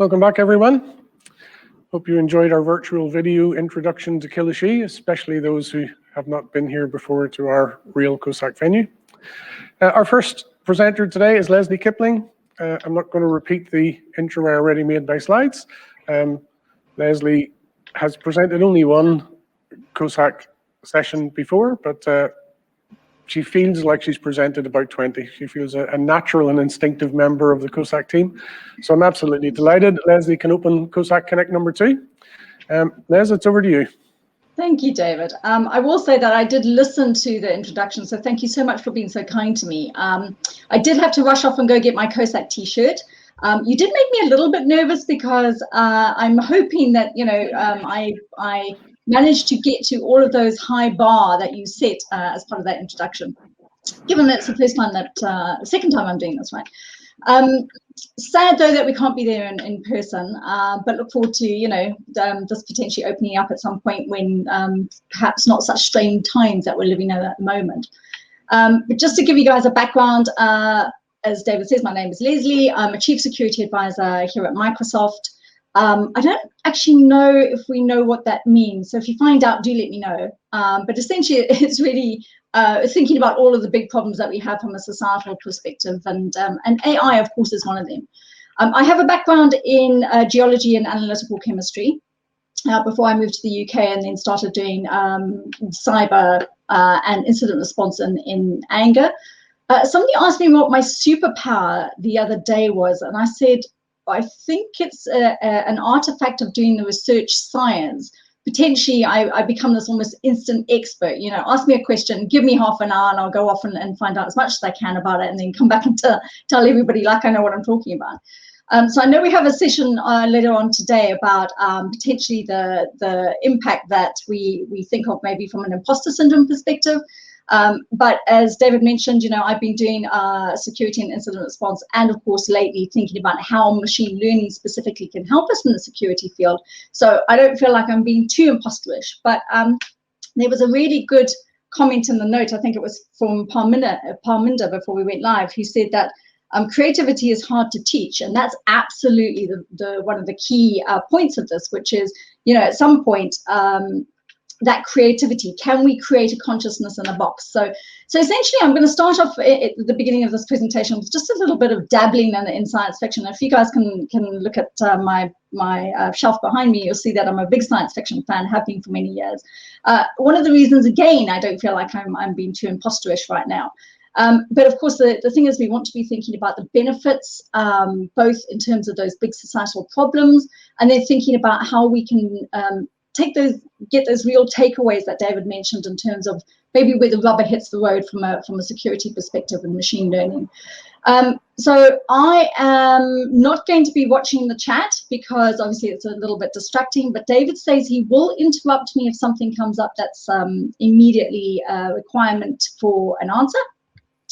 Welcome back, everyone. Hope you enjoyed our virtual video introduction to Kilishi, especially those who have not been here before to our real COSAC venue. Our first presenter today is Lesley Kipling. I'm not going to repeat the intro I already made by slides. Lesley has presented only one COSAC session before, but she feels like she's presented about 20. She feels a natural and instinctive member of the COSAC team. So I'm absolutely delighted. Lesley can open COSAC Connect number 2. Les, it's over to you. Thank you, David. I will say that I did listen to the introduction, so thank you so much for being so kind to me. I did have to rush off and go get my COSAC t-shirt. You did make me a little bit nervous because I'm hoping that, you know, I managed to get to all of those high bar that you set as part of that introduction, given that it's the first time that, second time I'm doing this, right? Sad though that we can't be there in person, but look forward to, you know, this potentially opening up at some point when perhaps not such strained times that we're living in at the moment. But just to give you guys a background, as David says, my name is Lesley. I'm a Chief Security Advisor here at Microsoft. I don't actually know if we know what that means, so if you find out, do let me know. But essentially, it's really thinking about all of the big problems that we have from a societal perspective, and AI, of course, is one of them. I have a background in geology and analytical chemistry before I moved to the UK and then started doing cyber and incident response in anger. Somebody asked me what my superpower the other day was, and I said, I think it's an artifact of doing the research science. Potentially, I become this almost instant expert. You know, ask me a question, give me half an hour, and I'll go off and find out as much as I can about it, and then come back and tell everybody like I know what I'm talking about. So I know we have a session later on today about potentially the impact that we think of maybe from an imposter syndrome perspective. But as David mentioned, you know, I've been doing security and incident response, and of course lately thinking about how machine learning specifically can help us in the security field. So I don't feel like I'm being too imposterish, but there was a really good comment in the note, I think it was from Parminder before we went live, who said that creativity is hard to teach, and that's absolutely the one of the key points of this, which is, you know, at some point, that creativity, can we create a consciousness in a box? So essentially, I'm going to start off at the beginning of this presentation with just a little bit of dabbling in science fiction. If you guys can look at my shelf behind me, you'll see that I'm a big science fiction fan, have been for many years. One of the reasons, again, I don't feel like I'm being too imposterish right now. But of course, the thing is, we want to be thinking about the benefits, both in terms of those big societal problems, and then thinking about how we can get those real takeaways that David mentioned in terms of maybe where the rubber hits the road from a security perspective and machine learning. So I am not going to be watching the chat because obviously it's a little bit distracting, but David says he will interrupt me if something comes up that's immediately a requirement for an answer.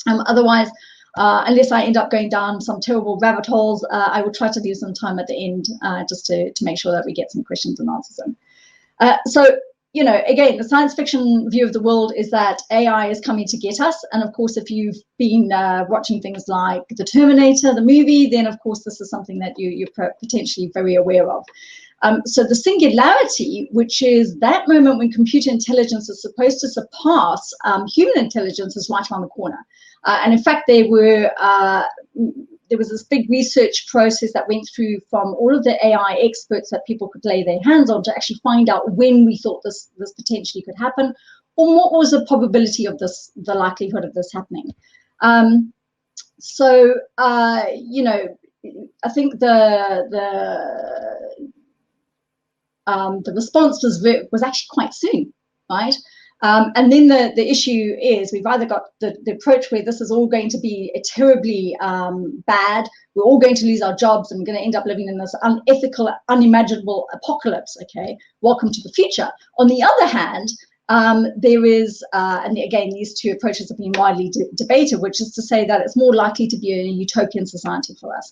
Otherwise, unless I end up going down some terrible rabbit holes, I will try to leave some time at the end just to make sure that we get some questions and answers in. So, you know, again, the science fiction view of the world is that AI is coming to get us. And of course, if you've been watching things like The Terminator, the movie, then of course, this is something that you're potentially very aware of. So the singularity, which is that moment when computer intelligence is supposed to surpass human intelligence, is right around the corner. And in fact, there was this big research process that went through from all of the AI experts that people could lay their hands on to actually find out when we thought this potentially could happen, or what was the probability of this, the likelihood of this happening. So you know, I think the response was actually quite soon, right? And then the issue is we've either got the approach where this is all going to be terribly bad, we're all going to lose our jobs and we're going to end up living in this unethical, unimaginable apocalypse, okay? Welcome to the future. On the other hand, there is, and again, these two approaches have been widely debated, which is to say that it's more likely to be a utopian society for us.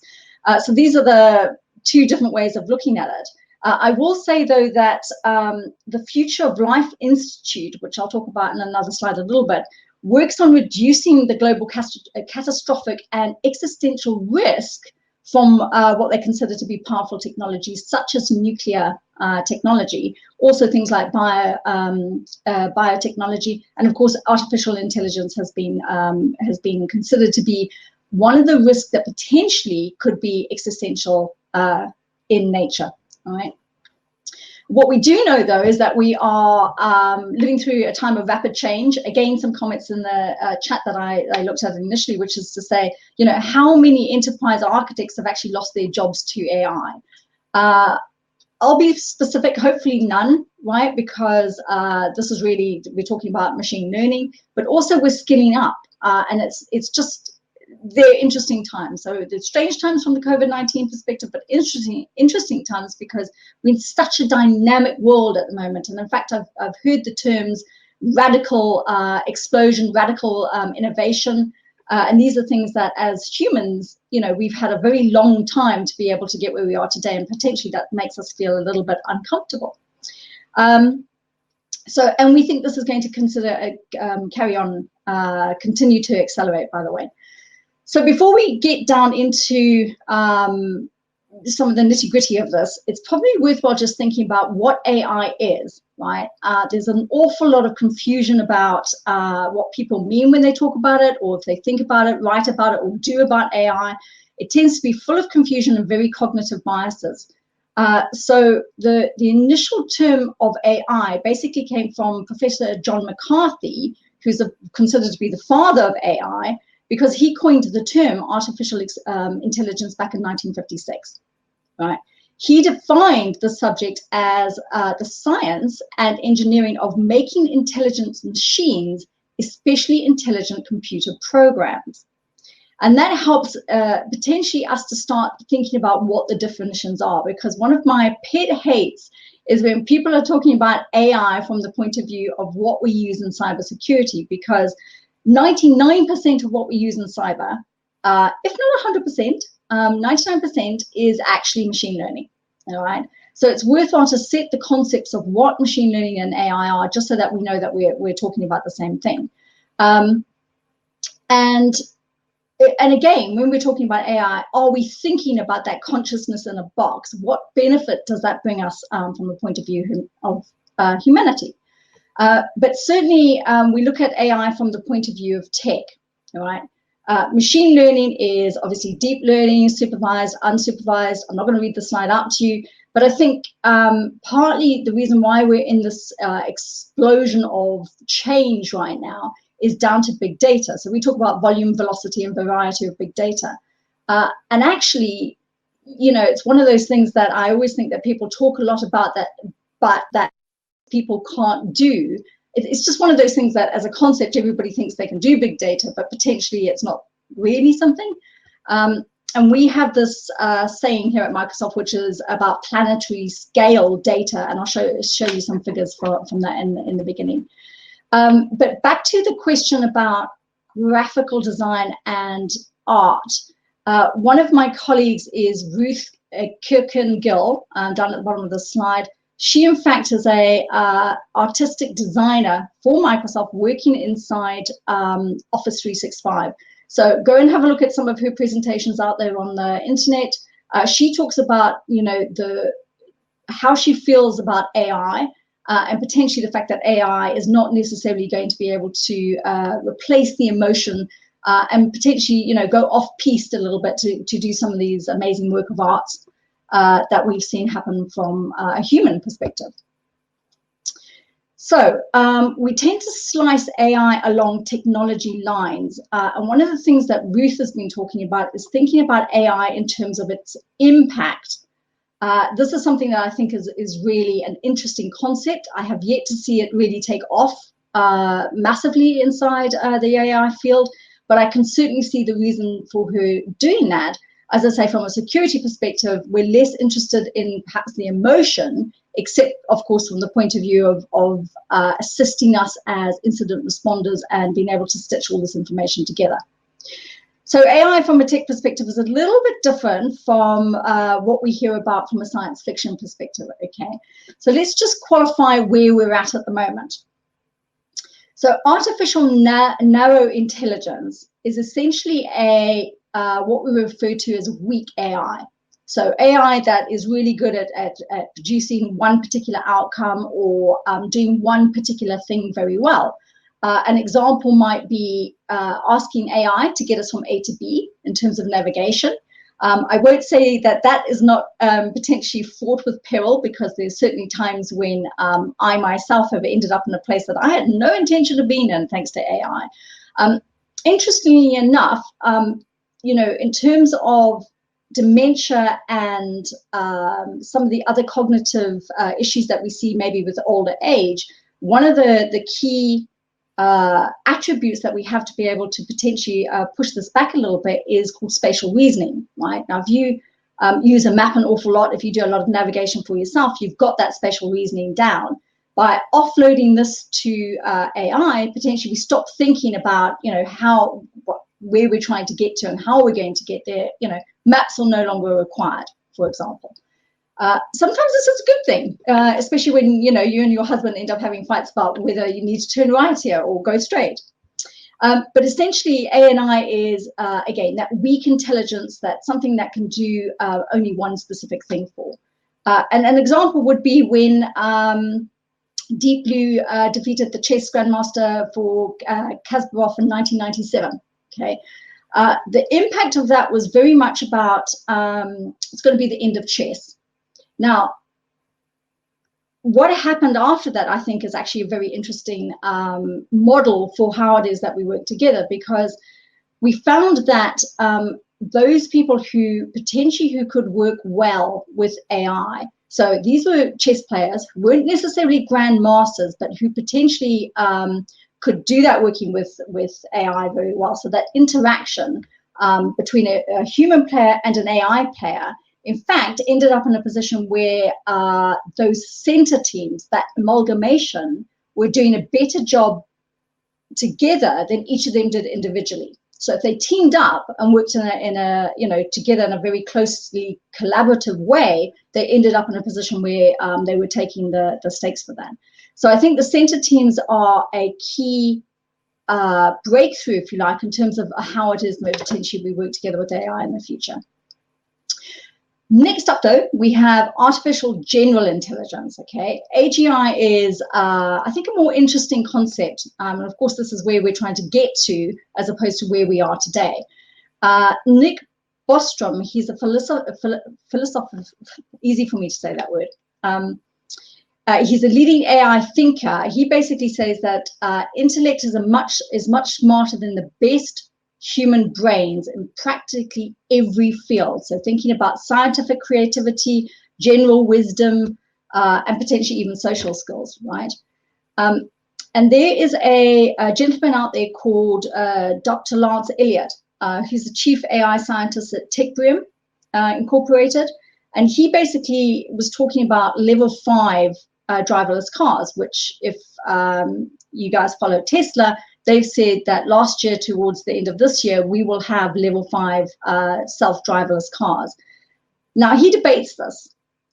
So these are the two different ways of looking at it. I will say, though, that the Future of Life Institute, which I'll talk about in another slide a little bit, works on reducing the global catastrophic and existential risk from what they consider to be powerful technologies, such as nuclear technology, also things like biotechnology, and of course, artificial intelligence has been considered to be one of the risks that potentially could be existential in nature. All right. What we do know, though, is that we are living through a time of rapid change. Again, some comments in the chat that I looked at initially, which is to say, you know, how many enterprise architects have actually lost their jobs to AI? I'll be specific, hopefully none, right? Because this is really, we're talking about machine learning, but also we're skilling up. And it's just very interesting times. So the strange times from the COVID-19 perspective, but interesting times because we're in such a dynamic world at the moment. And in fact, I've heard the terms radical explosion, radical innovation. And these are things that as humans, you know, we've had a very long time to be able to get where we are today. And potentially that makes us feel a little bit uncomfortable. And we think this is going to continue to accelerate, by the way. So before we get down into some of the nitty-gritty of this, it's probably worthwhile just thinking about what AI is, right? There's an awful lot of confusion about what people mean when they talk about it, or if they think about it, write about it, or do about AI. It tends to be full of confusion and very cognitive biases. So the initial term of AI basically came from Professor John McCarthy, who's considered to be the father of AI, because he coined the term artificial intelligence back in 1956, right? He defined the subject as the science and engineering of making intelligent machines, especially intelligent computer programs. And that helps potentially us to start thinking about what the definitions are, because one of my pet hates is when people are talking about AI from the point of view of what we use in cybersecurity, because 99% of what we use in cyber, if not 100%, 99% is actually machine learning, all right? So it's worthwhile to set the concepts of what machine learning and AI are, just so that we know that we're talking about the same thing. And again, when we're talking about AI, are we thinking about that consciousness in a box? What benefit does that bring us from the point of view of humanity? But certainly, we look at AI from the point of view of tech, all right? Machine learning is obviously deep learning, supervised, unsupervised. I'm not going to read the slide out to you, but I think partly the reason why we're in this explosion of change right now is down to big data. So we talk about volume, velocity, and variety of big data. And actually, you know, it's one of those things that I always think that people talk a lot about that, but that people can't do. It's just one of those things that as a concept, everybody thinks they can do big data, but potentially it's not really something. And we have this saying here at Microsoft, which is about planetary scale data. And I'll show you some figures from that in the beginning. But back to the question about graphical design and art. One of my colleagues is Ruth Kirkin-Gill, down at the bottom of the slide. She, in fact, is a artistic designer for Microsoft working inside Office 365. So go and have a look at some of her presentations out there on the internet. She talks about, you know, how she feels about AI and potentially the fact that AI is not necessarily going to be able to replace the emotion and potentially, you know, go off-piste a little bit to do some of these amazing work of arts that we've seen happen from a human perspective. So we tend to slice AI along technology lines. And one of the things that Ruth has been talking about is thinking about AI in terms of its impact. This is something that I think is really an interesting concept. I have yet to see it really take off massively inside the AI field, but I can certainly see the reason for her doing that. As I say, from a security perspective, we're less interested in perhaps the emotion, except, of course, from the point of view of assisting us as incident responders and being able to stitch all this information together. So AI from a tech perspective is a little bit different from what we hear about from a science fiction perspective, okay? So let's just qualify where we're at the moment. So artificial narrow intelligence is essentially a what we refer to as weak AI. So AI that is really good at producing one particular outcome or doing one particular thing very well. An example might be asking AI to get us from A to B in terms of navigation. I won't say that that is not potentially fraught with peril, because there's certainly times when I myself have ended up in a place that I had no intention of being in thanks to AI. Interestingly enough, in terms of dementia and some of the other cognitive issues that we see maybe with older age, one of the key attributes that we have to be able to potentially push this back a little bit is called spatial reasoning, right? Now, if you use a map an awful lot, if you do a lot of navigation for yourself, you've got that spatial reasoning down. By offloading this to AI, potentially we stop thinking about, where we're trying to get to and how we're going to get there. Maps are no longer required, for example. Sometimes this is a good thing, especially when, you and your husband end up having fights about whether you need to turn right here or go straight. But essentially, ANI is, again, that weak intelligence, that's something that can do only one specific thing for. And an example would be when Deep Blue defeated the chess grandmaster for Kasparov in 1997. Okay, the impact of that was very much about it's going to be the end of chess. Now, what happened after that, I think, is actually a very interesting model for how it is that we work together, because we found that those people who could work well with AI, so these were chess players who weren't necessarily grandmasters, but who potentially could do that working with AI very well. So that interaction between a human player and an AI player, in fact, ended up in a position where those center teams, that amalgamation, were doing a better job together than each of them did individually. So if they teamed up and worked together in a very closely collaborative way, they ended up in a position where they were taking the stakes for that. So I think the center teams are a key breakthrough, if you like, in terms of how it is that potentially we work together with AI in the future. Next up, though, we have artificial general intelligence. Okay, AGI is, I think, a more interesting concept, and of course, this is where we're trying to get to, as opposed to where we are today. Nick Bostrom, he's a philosopher. Easy for me to say that word. He's a leading AI thinker. He basically says that intellect is much smarter than the best human brains in practically every field. So thinking about scientific creativity, general wisdom, and potentially even social skills, right? And there is a gentleman out there called Dr. Lance Elliott, who's the chief AI scientist at Techbrium Incorporated. And he basically was talking about level 5 driverless cars, which, if you guys follow Tesla, they've said that last year, towards the end of this year, we will have level 5 self-driverless cars. Now, he debates this.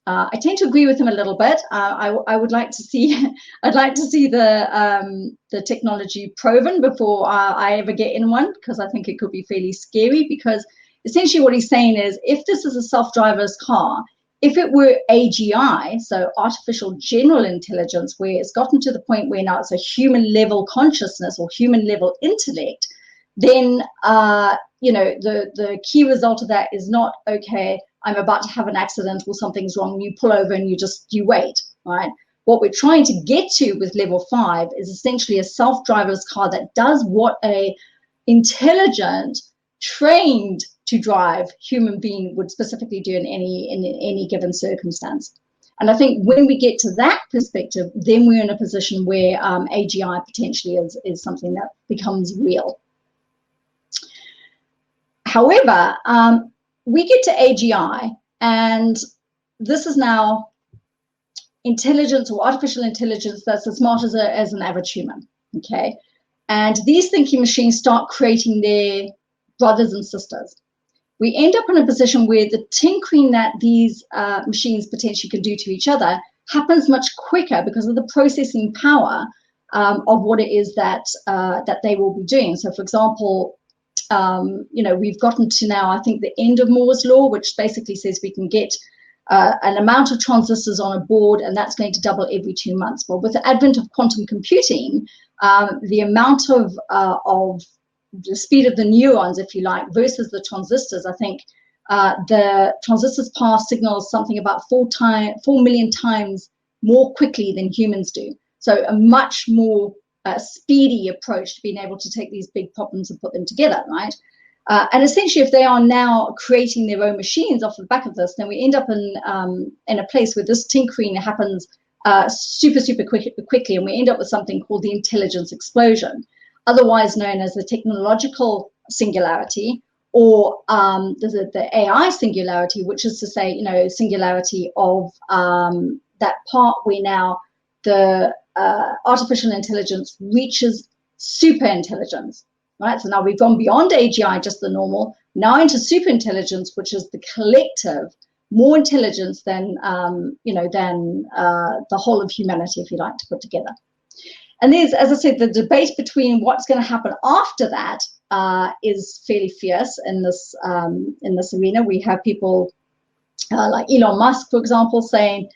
I tend to agree with him a little bit. I would like to see, I'd like to see the technology proven before I ever get in one, because I think it could be fairly scary. Because essentially, what he's saying is, if this is a self-driverless car, if it were AGI, so artificial general intelligence, where it's gotten to the point where now it's a human level consciousness or human level intellect, then the key result of that is not, okay, I'm about to have an accident or something's wrong, you pull over and you wait, right? What we're trying to get to with level 5 is essentially a self-driverless car that does what a intelligent, trained to drive human being would specifically do in any given circumstance. And I think when we get to that perspective, then we're in a position where AGI potentially is something that becomes real. However, we get to AGI, and this is now intelligence or artificial intelligence that's as smart as an average human, okay? And these thinking machines start creating their brothers and sisters. We end up in a position where the tinkering that these machines potentially can do to each other happens much quicker because of the processing power of what it is that they will be doing. So, for example, we've gotten to now, I think, the end of Moore's law, which basically says we can get an amount of transistors on a board, and that's going to double every 2 months. Well, with the advent of quantum computing, the amount of the speed of the neurons, if you like, versus the transistors, I think the transistors pass signals something about 4 million times more quickly than humans do. So a much more speedy approach to being able to take these big problems and put them together, right? And essentially, if they are now creating their own machines off the back of this, then we end up in a place where this tinkering happens super quickly, and we end up with something called the intelligence explosion, otherwise known as the technological singularity, or the AI singularity, which is to say, singularity of that part where now the artificial intelligence reaches super intelligence, right? So now we've gone beyond AGI, just the normal, now into super intelligence, which is the collective, more intelligence than the whole of humanity, if you like, to put together. And there's, as I said, the debate between what's going to happen after that is fairly fierce in this arena. We have people like Elon Musk, for example, saying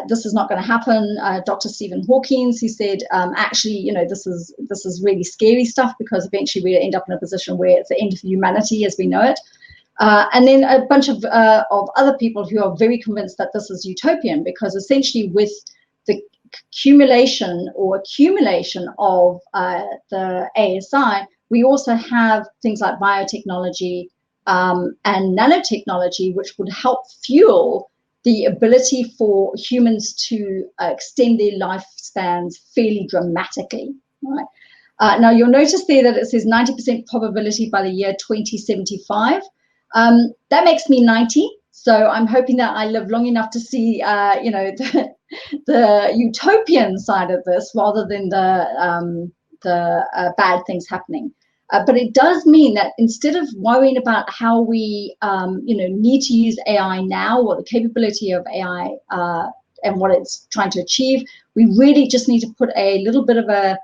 this is not going to happen. Dr. Stephen Hawking, who said, actually, this is really scary stuff, because eventually we end up in a position where it's the end of humanity as we know it. And then a bunch of other people who are very convinced that this is utopian, because essentially with the accumulation of the ASI, we also have things like biotechnology and nanotechnology, which would help fuel the ability for humans to extend their lifespans fairly dramatically, right? Now, you'll notice there that it says 90% probability by the year 2075. That makes me 90, so I'm hoping that I live long enough to see, the utopian side of this rather than the bad things happening. But it does mean that instead of worrying about how we, need to use AI now, or the capability of AI and what it's trying to achieve, we really just need to put a little bit of a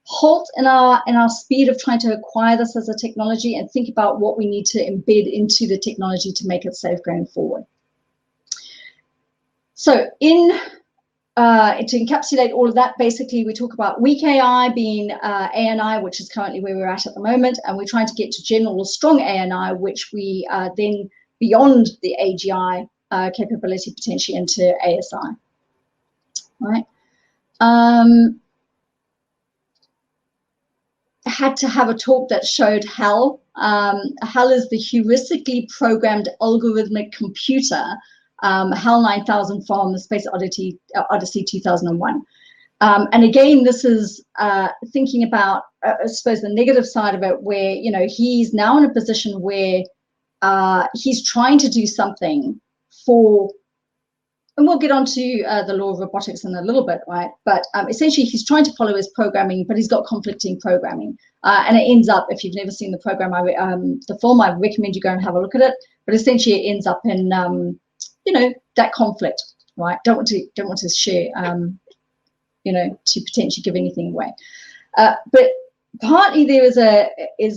halt in our speed of trying to acquire this as a technology, and think about what we need to embed into the technology to make it safe going forward. So to encapsulate all of that, basically we talk about weak AI being ANI, which is currently where we're at the moment, and we're trying to get to general or strong ANI, which we then beyond the AGI capability potentially into ASI. Right. I had to have a talk that showed HAL. HAL is the heuristically programmed algorithmic computer, HAL 9000 from the Space Odyssey 2001. And again, this is thinking about, I suppose, the negative side of it, where, he's now in a position where he's trying to do something for, and we'll get onto the law of robotics in a little bit, right? But essentially, he's trying to follow his programming, but he's got conflicting programming. And it ends up, if you've never seen the program, the film, I recommend you go and have a look at it. But essentially, it ends up in, that conflict, right? Don't want to share, to potentially give anything away. But partly there is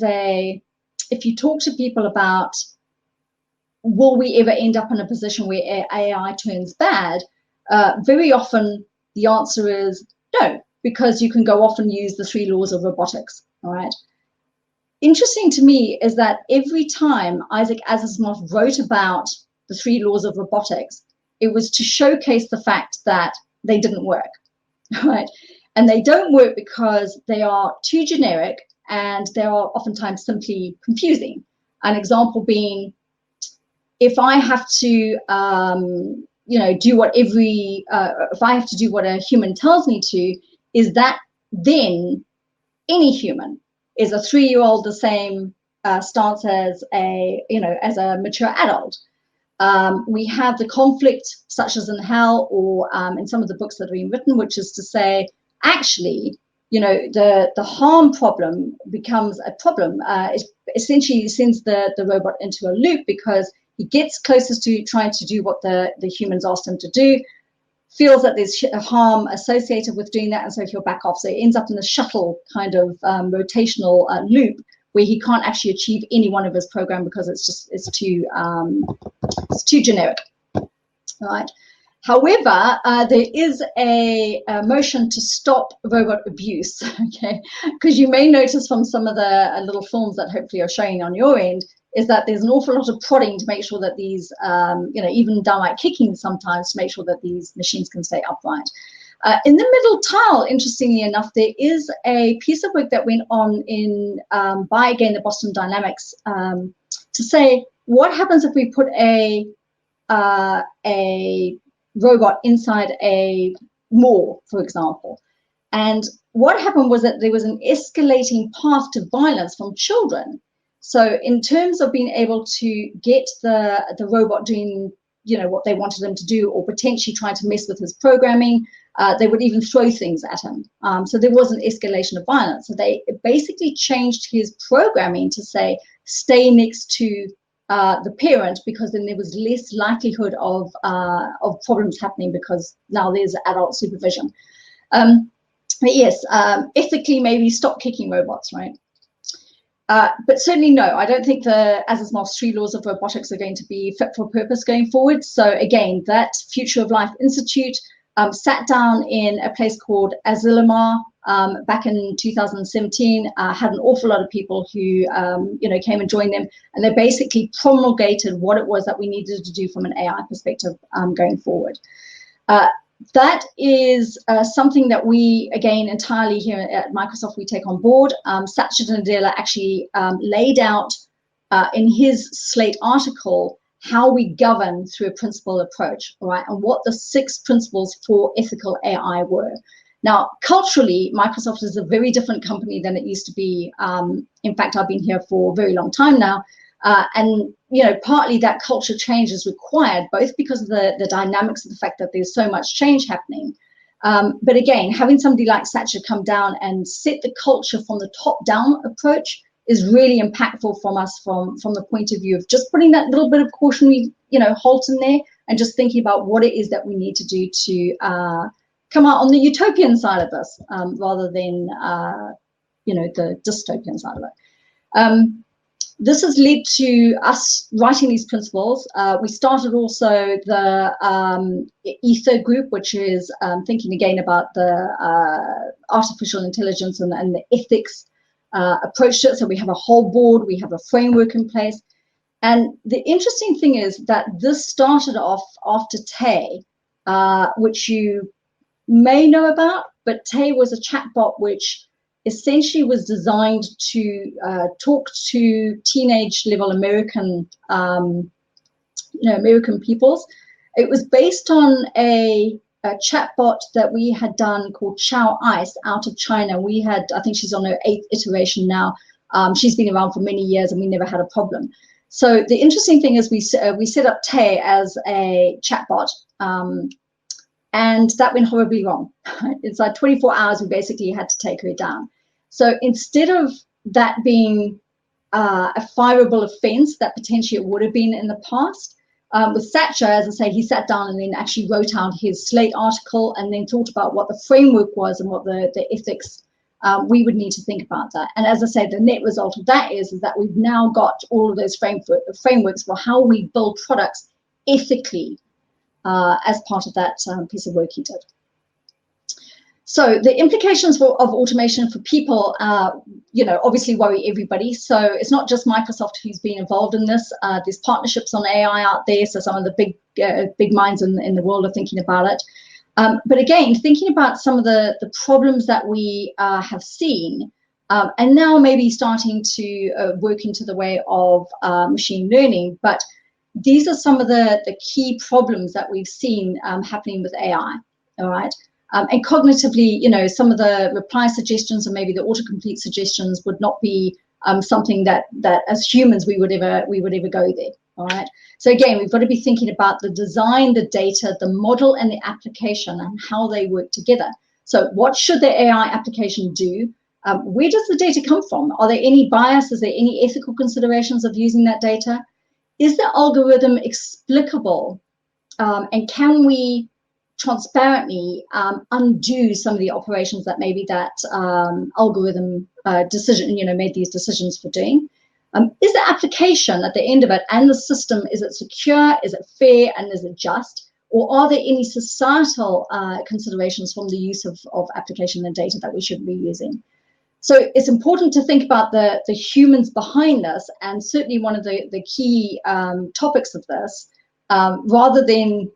a, if you talk to people about, will we ever end up in a position where AI turns bad? Very often the answer is no, because you can go off and use the 3 laws of robotics, all right? Interesting to me is that every time Isaac Asimov wrote about the 3 laws of robotics, it was to showcase the fact that they didn't work, right? And they don't work because they are too generic, and they are oftentimes simply confusing. An example being, if I have to, do what if I have to do what a human tells me to, is that then any human? Is a 3-year-old the same stance as a mature adult? We have the conflict, such as in HAL, or in some of the books that are being written, which is to say, actually, the harm problem becomes a problem. It essentially sends the robot into a loop, because he gets closest to trying to do what the humans asked him to do, feels that there's harm associated with doing that, and so he'll back off. So it ends up in a shuttle kind of rotational loop, where he can't actually achieve any one of his program because it's too generic, right? However, there is a motion to stop robot abuse, okay? Because you may notice from some of the little films that hopefully are showing on your end, is that there's an awful lot of prodding to make sure that these, even downright kicking sometimes to make sure that these machines can stay upright. In the middle tile, interestingly enough, there is a piece of work that went on by, again, the Boston Dynamics to say, what happens if we put a robot inside a mall, for example? And what happened was that there was an escalating path to violence from children. So in terms of being able to get the robot doing, what they wanted them to do, or potentially trying to mess with his programming, they would even throw things at him. So there was an escalation of violence. So they basically changed his programming to say, stay next to the parent, because then there was less likelihood of problems happening, because now there's adult supervision. But yes, ethically, maybe stop kicking robots, right? But certainly no, I don't think the Asimov's 3 laws of robotics are going to be fit for purpose going forward. So again, that Future of Life Institute sat down in a place called Asilomar back in 2017, had an awful lot of people who came and joined them, and they basically promulgated what it was that we needed to do from an AI perspective going forward. That is something that we, again, entirely here at Microsoft, we take on board. Satya Nadella actually laid out in his Slate article how we govern through a principle approach, right? And what the 6 principles for ethical AI were. Now, culturally, Microsoft is a very different company than it used to be. In fact, I've been here for a very long time now. And partly that culture change is required, both because of the dynamics of the fact that there's so much change happening. But again, having somebody like Satya come down and set the culture from the top-down approach is really impactful from us from the point of view of just putting that little bit of cautionary, halt in there, and just thinking about what it is that we need to do to come out on the utopian side of this, rather than, the dystopian side of it. This has led to us writing these principles. We started also the Ether group, which is thinking again about the artificial intelligence and the ethics approach to it. So we have a whole board, we have a framework in place. And the interesting thing is that this started off after Tay, which you may know about, but Tay was a chatbot which essentially was designed to talk to teenage level American, American peoples. It was based on a chatbot that we had done called Chow Ice out of China. We had, I think she's on her 8th iteration now. She's been around for many years and we never had a problem. So the interesting thing is we set up Tay as a chatbot, and that went horribly wrong. It's like 24 hours, we basically had to take her down. So instead of that being a fireable offense that potentially it would have been in the past, with Satya, as I say, he sat down and then actually wrote out his Slate article and then thought about what the framework was and what the ethics we would need to think about that. And as I said, the net result of that is that we've now got all of those frameworks for how we build products ethically as part of that piece of work he did. So the implications of automation for people, obviously worry everybody. So it's not just Microsoft who's been involved in this. There's partnerships on AI out there. So some of the big minds in the world are thinking about it. But again, thinking about some of the problems that we have seen, and now maybe starting to work into the way of machine learning. But these are some of the key problems that we've seen happening with AI, all right? And cognitively, some of the reply suggestions or maybe the autocomplete suggestions would not be something that as humans we would ever go there, all right? So again, we've got to be thinking about the design, the data, the model, and the application and how they work together. So what should the AI application do? Where does the data come from? Are there any bias? Is there any ethical considerations of using that data? Is the algorithm explicable? And can we transparently undo some of the operations that maybe that algorithm made these decisions for doing. Is the application at the end of it and the system, is it secure, is it fair, and is it just? Or are there any societal considerations from the use of application and data that we should be using? So it's important to think about the humans behind this, and certainly one of the key topics of this, rather than,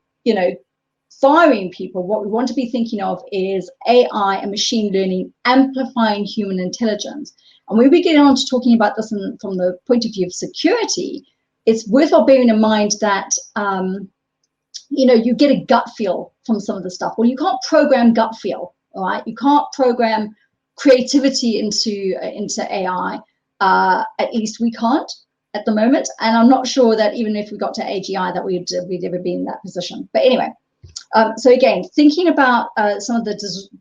firing people, what we want to be thinking of is AI and machine learning amplifying human intelligence. And when we get on to talking about this from the point of view of security, it's worthwhile bearing in mind that, you get a gut feel from some of the stuff. Well, you can't program gut feel, all right? You can't program creativity into AI. At least we can't at the moment. And I'm not sure that even if we got to AGI that we'd ever be in that position. But anyway, so again, thinking about some of the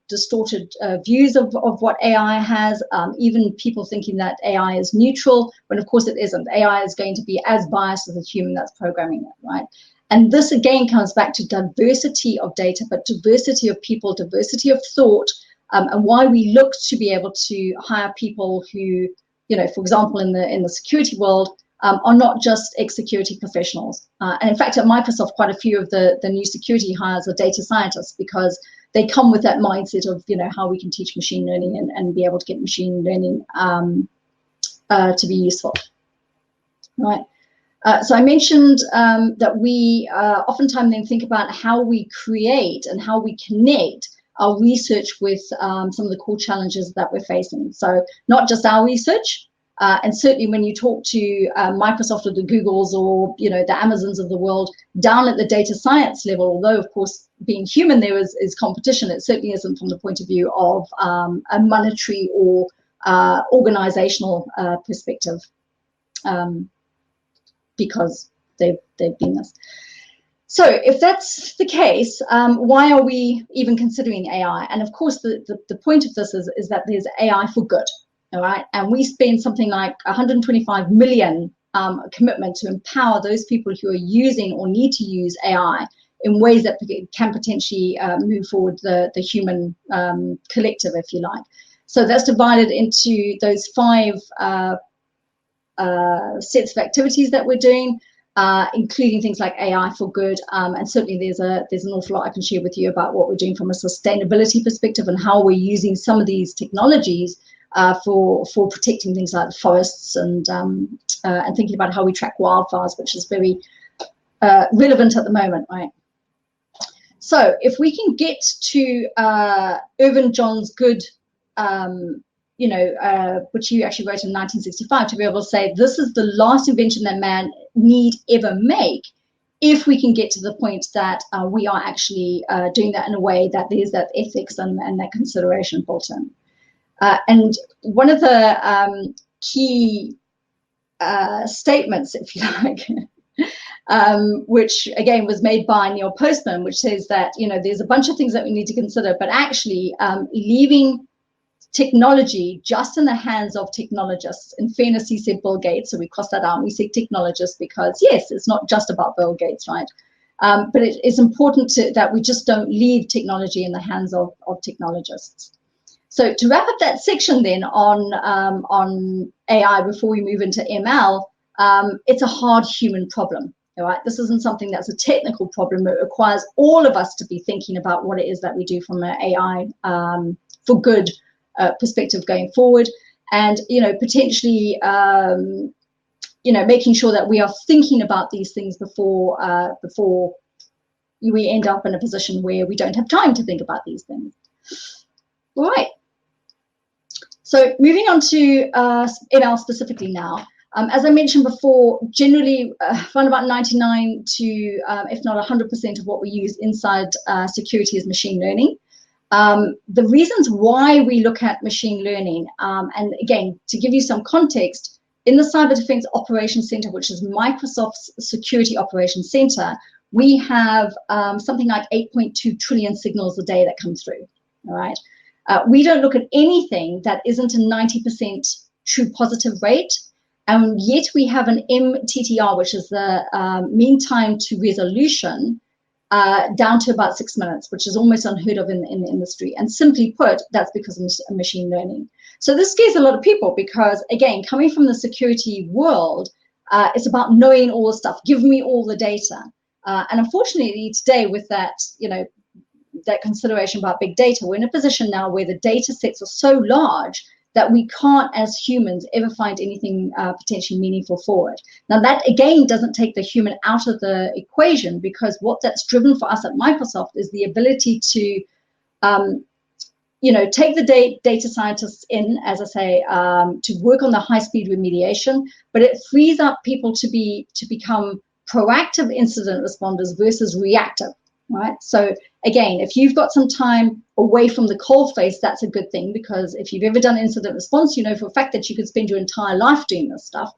distorted views of what AI has, even people thinking that AI is neutral, when of course it isn't. AI is going to be as biased as the human that's programming it, right? And this again comes back to diversity of data, but diversity of people, diversity of thought, and why we look to be able to hire people who, for example, in the security world, are not just ex-security professionals. And in fact, at Microsoft, quite a few of the new security hires are data scientists, because they come with that mindset of, how we can teach machine learning and be able to get machine learning to be useful, right? So I mentioned that we oftentimes then think about how we create and how we connect our research with some of the core challenges that we're facing. So not just our research, and certainly when you talk to Microsoft or the Googles or the Amazons of the world, down at the data science level, although of course being human there is competition, it certainly isn't from the point of view of a monetary or organizational perspective. Because they've been this. So if that's the case, why are we even considering AI? And of course, the point of this is that there's AI for good, all right? And we spend something like 125 million commitment to empower those people who are using or need to use AI in ways that can potentially move forward the human collective, if you like. So that's divided into those 5 sets of activities that we're doing, including things like AI for good, and certainly there's an awful lot I can share with you about what we're doing from a sustainability perspective and how we're using some of these technologies for protecting things like forests and thinking about how we track wildfires, which is very relevant at the moment, right? So if we can get to Irvin John's good which you actually wrote in 1965, to be able to say this is the last invention that man need ever make, if we can get to the point that we are actually doing that in a way that there's that ethics and that consideration built in. And one of the key statements, if you like, which again was made by Neil Postman, which says that there's a bunch of things that we need to consider, but actually leaving technology just in the hands of technologists. In fairness, he said Bill Gates, so we cross that out and we say technologists because, yes, it's not just about Bill Gates, right? But it is important that we just don't leave technology in the hands of technologists. So to wrap up that section then on AI before we move into ML, it's a hard human problem, all right? This isn't something that's a technical problem. It requires all of us to be thinking about what it is that we do from an AI for good perspective going forward, and potentially making sure that we are thinking about these things before we end up in a position where we don't have time to think about these things. All right. So moving on to ML specifically now. As I mentioned before, generally around about 99 to if not 100% of what we use inside security is machine learning. The reasons why we look at machine learning, and again, to give you some context, in the Cyber Defense Operations Center, which is Microsoft's Security Operations Center, we have something like 8.2 trillion signals a day that come through, all right? We don't look at anything that isn't a 90% true positive rate, and yet we have an MTTR, which is the mean time to resolution, down to about 6 minutes, which is almost unheard of in the industry. And simply put, that's because of machine learning. So this scares a lot of people because, again, coming from the security world, it's about knowing all the stuff. Give me all the data. And unfortunately, today with that, that consideration about big data, we're in a position now where the data sets are so large that we can't, as humans, ever find anything potentially meaningful for it. Now, that, again, doesn't take the human out of the equation, because what that's driven for us at Microsoft is the ability to, take the data scientists in, as I say, to work on the high-speed remediation, but it frees up people to become proactive incident responders versus reactive. Right. So again, if you've got some time away from the coalface, that's a good thing, because if you've ever done incident response, you know for a fact that you could spend your entire life doing this stuff.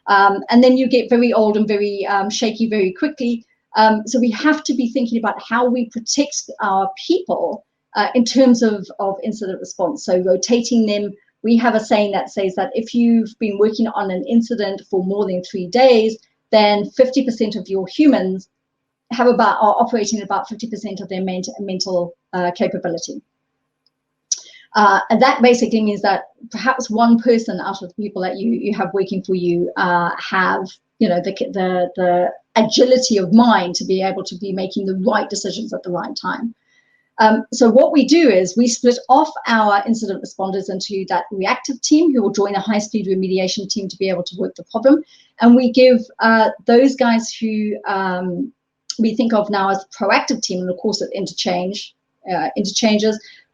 And then you get very old and very shaky very quickly. So we have to be thinking about how we protect our people in terms of incident response. So rotating them. We have a saying that says that if you've been working on an incident for more than 3 days, then 50% of your humans are operating at about 50% of their mental capability. And that basically means that perhaps one person out of the people that you have working for you have, the agility of mind to be able to be making the right decisions at the right time. So what we do is we split off our incident responders into that reactive team who will join a high-speed remediation team to be able to work the problem. And we give those guys who we think of now as the proactive team, and of course it interchanges,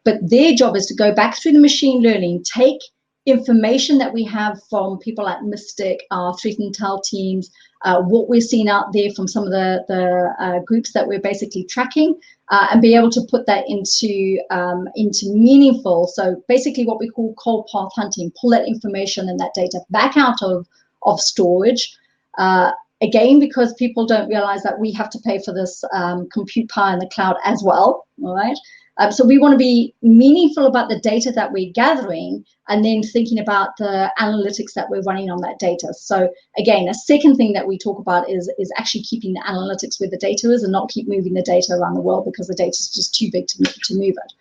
but their job is to go back through the machine learning, take information that we have from people like Mystic, our threat intel teams, what we're seeing out there from some of the groups that we're basically tracking, and be able to put that into meaningful, so basically what we call cold path hunting, pull that information and that data back out of storage. Again, because people don't realize that we have to pay for this compute power in the cloud as well, all right? So we want to be meaningful about the data that we're gathering, and then thinking about the analytics that we're running on that data. So again, a second thing that we talk about is actually keeping the analytics where the data is, and not keep moving the data around the world, because the data is just too big to move it.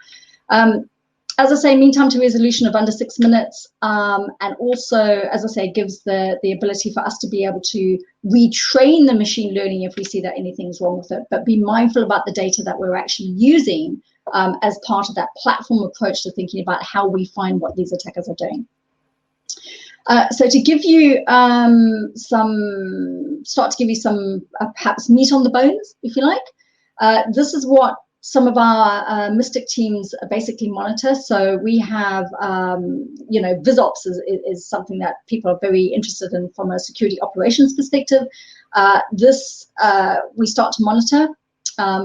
As I say, mean time to resolution of under 6 minutes, and also, as I say, gives the ability for us to be able to retrain the machine learning if we see that anything's wrong with it, but be mindful about the data that we're actually using as part of that platform approach to thinking about how we find what these attackers are doing. So to give you some perhaps meat on the bones, if you like, this is what some of our Mystic teams basically monitor. So we have, VisOps is something that people are very interested in from a security operations perspective. This we start to monitor.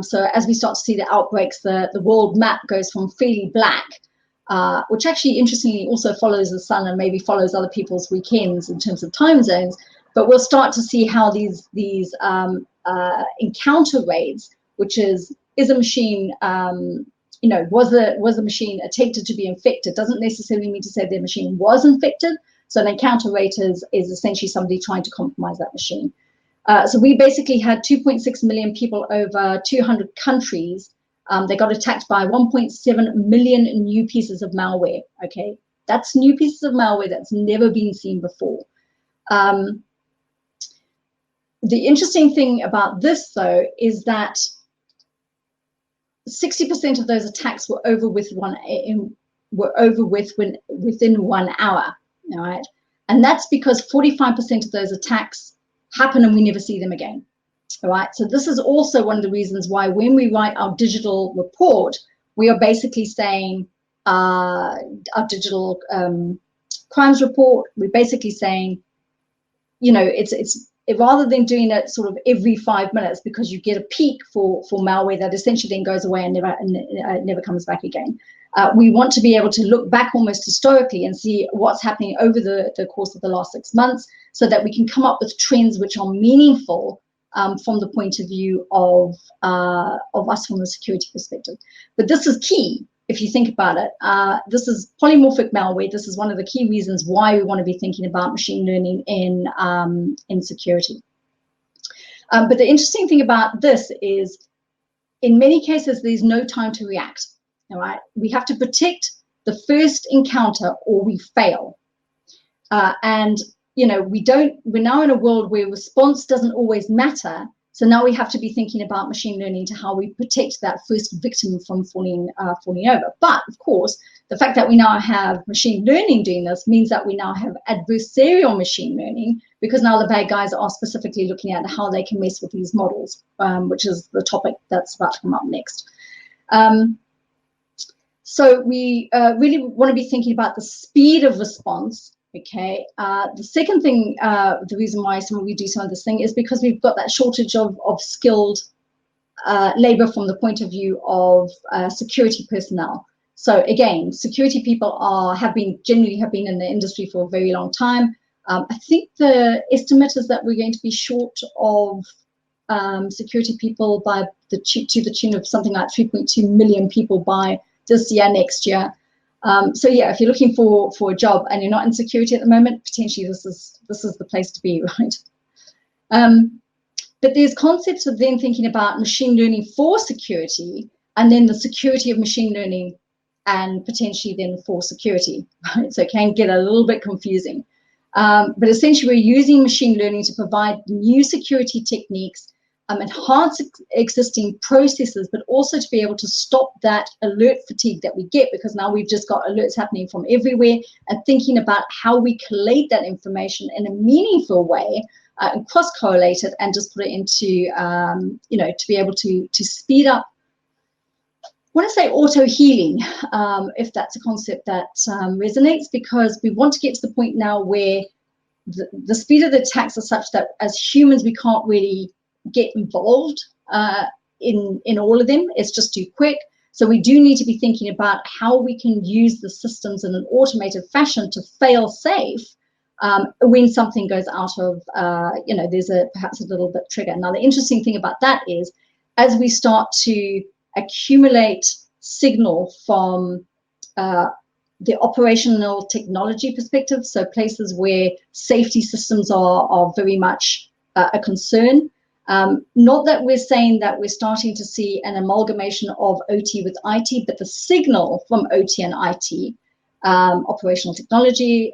So as we start to see the outbreaks, the world map goes from fairly black, which actually interestingly also follows the sun and maybe follows other people's weekends in terms of time zones. But we'll start to see how these encounter raids, which is a machine, was a machine attempted to be infected, doesn't necessarily mean to say their machine was infected. So an encounter rate is essentially somebody trying to compromise that machine. So we basically had 2.6 million people over 200 countries. They got attacked by 1.7 million new pieces of malware. Okay, that's new pieces of malware that's never been seen before. The interesting thing about this, though, is that 60% of those attacks were over within 1 hour. All right, and that's because 45% of those attacks happen and we never see them again. All right, so this is also one of the reasons why when we write our digital report, we are basically saying our digital crimes report, we're basically saying, rather than doing it sort of every 5 minutes, because you get a peak for malware that essentially then goes away and never comes back again. We want to be able to look back almost historically and see what's happening over the course of the last 6 months, so that we can come up with trends which are meaningful from the point of view of us from a security perspective. But this is key. If you think about it, this is polymorphic malware. This is one of the key reasons why we want to be thinking about machine learning in security. But the interesting thing about this is in many cases, there's no time to react. All right, we have to protect the first encounter or we fail. And we're now in a world where response doesn't always matter. So now we have to be thinking about machine learning to how we protect that first victim from falling over. But of course, the fact that we now have machine learning doing this means that we now have adversarial machine learning, because now the bad guys are specifically looking at how they can mess with these models, which is the topic that's about to come up next. So we really want to be thinking about the speed of response. Okay. The second thing, the reason why we do some of this thing is because we've got that shortage of skilled labor from the point of view of security personnel. So again, security people generally have been in the industry for a very long time. I think the estimate is that we're going to be short of security people to the tune of something like 3.2 million people by this year, next year. So yeah, if you're looking for a job and you're not in security at the moment, potentially this is the place to be, right? But there's concepts of then thinking about machine learning for security, and then the security of machine learning, and potentially then for security, right? So it can get a little bit confusing. But essentially, we're using machine learning to provide new security techniques, enhance existing processes, but also to be able to stop that alert fatigue that we get, because now we've just got alerts happening from everywhere, and thinking about how we collate that information in a meaningful way and cross-correlate it and just put it into, to be able to speed up, I want to say auto-healing, if that's a concept that resonates, because we want to get to the point now where the speed of the attacks are such that as humans, we can't really get involved in all of them. It's just too quick. So we do need to be thinking about how we can use the systems in an automated fashion to fail safe when something goes out of, there's perhaps a little bit trigger. Now, the interesting thing about that is, as we start to accumulate signal from the operational technology perspective, so places where safety systems are very much a concern. Not that we're saying that we're starting to see an amalgamation of OT with IT, but the signal from OT and IT, operational technology,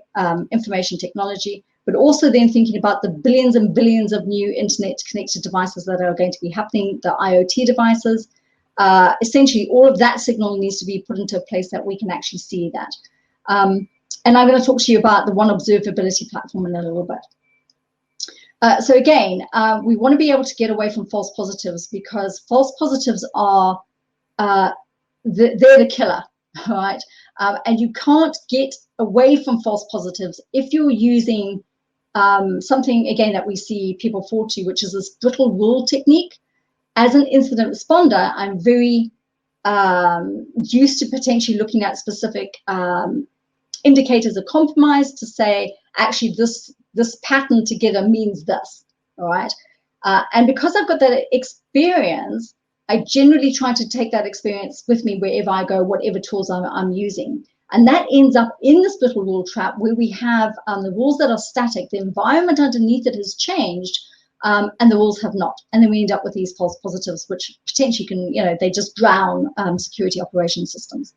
information technology, but also then thinking about the billions and billions of new internet-connected devices that are going to be happening, the IoT devices. Essentially, all of that signal needs to be put into a place that we can actually see that. And I'm going to talk to you about the One Observability platform in a little bit. So again, we want to be able to get away from false positives, because false positives are, they're the killer, right? And you can't get away from false positives if you're using something, again, that we see people fall to, which is this brittle rule technique. As an incident responder, I'm very used to potentially looking at specific indicators of compromise to say, actually, this pattern together means this, all right? And because I've got that experience, I generally try to take that experience with me wherever I go, whatever tools I'm using. And that ends up in this little rule trap where we have the rules that are static, the environment underneath it has changed, and the rules have not. And then we end up with these false positives, which potentially can, they just drown security operation systems.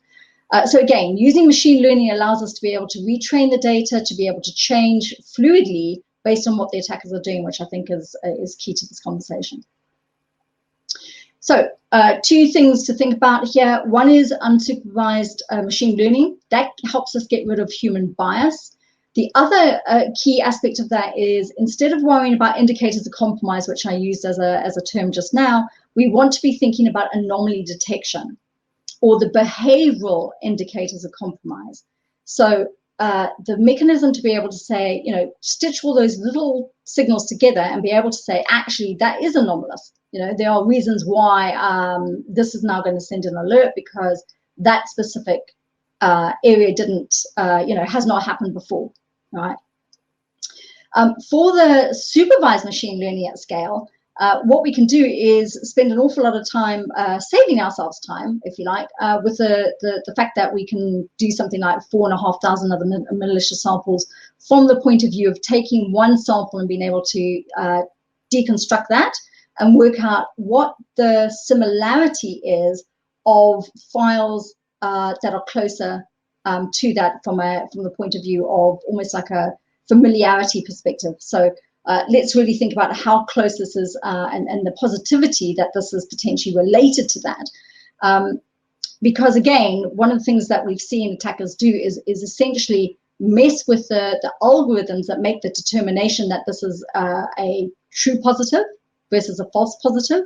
So again, using machine learning allows us to be able to retrain the data, to be able to change fluidly based on what the attackers are doing, which I think is key to this conversation. So two things to think about here. One is unsupervised machine learning. That helps us get rid of human bias. The other key aspect of that is, instead of worrying about indicators of compromise, which I used as a term just now, we want to be thinking about anomaly detection, or the behavioral indicators of compromise. So the mechanism to be able to say, stitch all those little signals together and be able to say, actually, that is anomalous. There are reasons why this is now going to send an alert, because that specific area didn't, has not happened before, right? For the supervised machine learning at scale, what we can do is spend an awful lot of time saving ourselves time, if you like, with the fact that we can do something like 4,500 other malicious samples from the point of view of taking one sample and being able to deconstruct that and work out what the similarity is of files that are closer to that from the point of view of almost like a familiarity perspective. So let's really think about how close this is and the positivity that this is potentially related to that. Because again, one of the things that we've seen attackers do is essentially mess with the algorithms that make the determination that this is a true positive versus a false positive.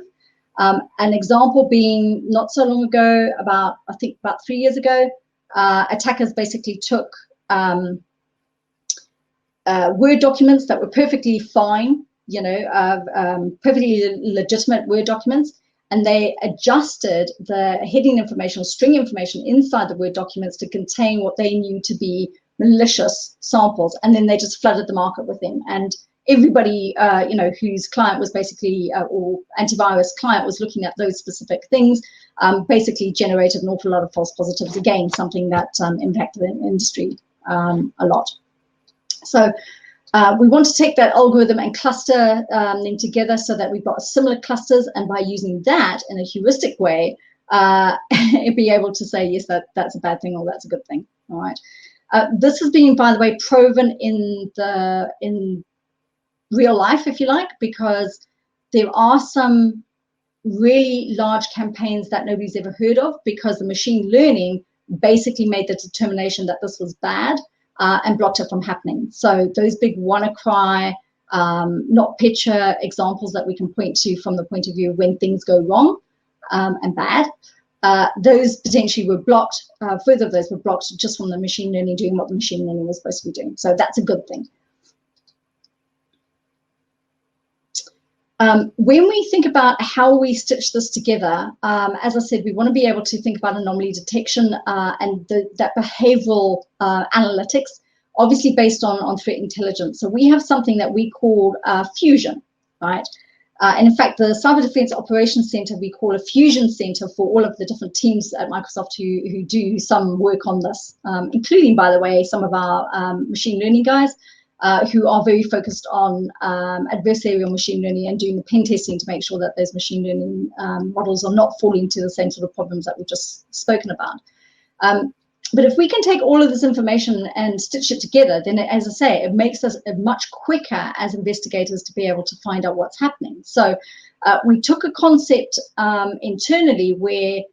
An example being not so long ago, I think about 3 years ago, attackers basically took Word documents that were perfectly fine, perfectly legitimate Word documents, and they adjusted the heading information or string information inside the Word documents to contain what they knew to be malicious samples, and then they just flooded the market with them. And everybody, whose client was basically, or antivirus client was looking at those specific things, basically generated an awful lot of false positives. Again, something that impacted the industry a lot. So we want to take that algorithm and cluster them together so that we've got similar clusters, and by using that in a heuristic way, be able to say, yes, that's a bad thing or that's a good thing. All right. This has been, by the way, proven in real life, if you like, because there are some really large campaigns that nobody's ever heard of, because the machine learning basically made the determination that this was bad and blocked it from happening. So those big WannaCry, not picture examples that we can point to from the point of view of when things go wrong and bad, those potentially were blocked. Further of those were blocked just from the machine learning doing what the machine learning was supposed to be doing. So that's a good thing. When we think about how we stitch this together, as I said, we want to be able to think about anomaly detection and that behavioral analytics, obviously based on threat intelligence. So we have something that we call fusion, right? And in fact, the Cyber Defense Operations Center, we call a fusion center for all of the different teams at Microsoft who do some work on this, including, by the way, some of our machine learning guys, who are very focused on adversarial machine learning and doing the pen testing to make sure that those machine learning models are not falling to the same sort of problems that we've just spoken about. But if we can take all of this information and stitch it together, then, as I say, it makes us much quicker as investigators to be able to find out what's happening. So we took a concept internally where,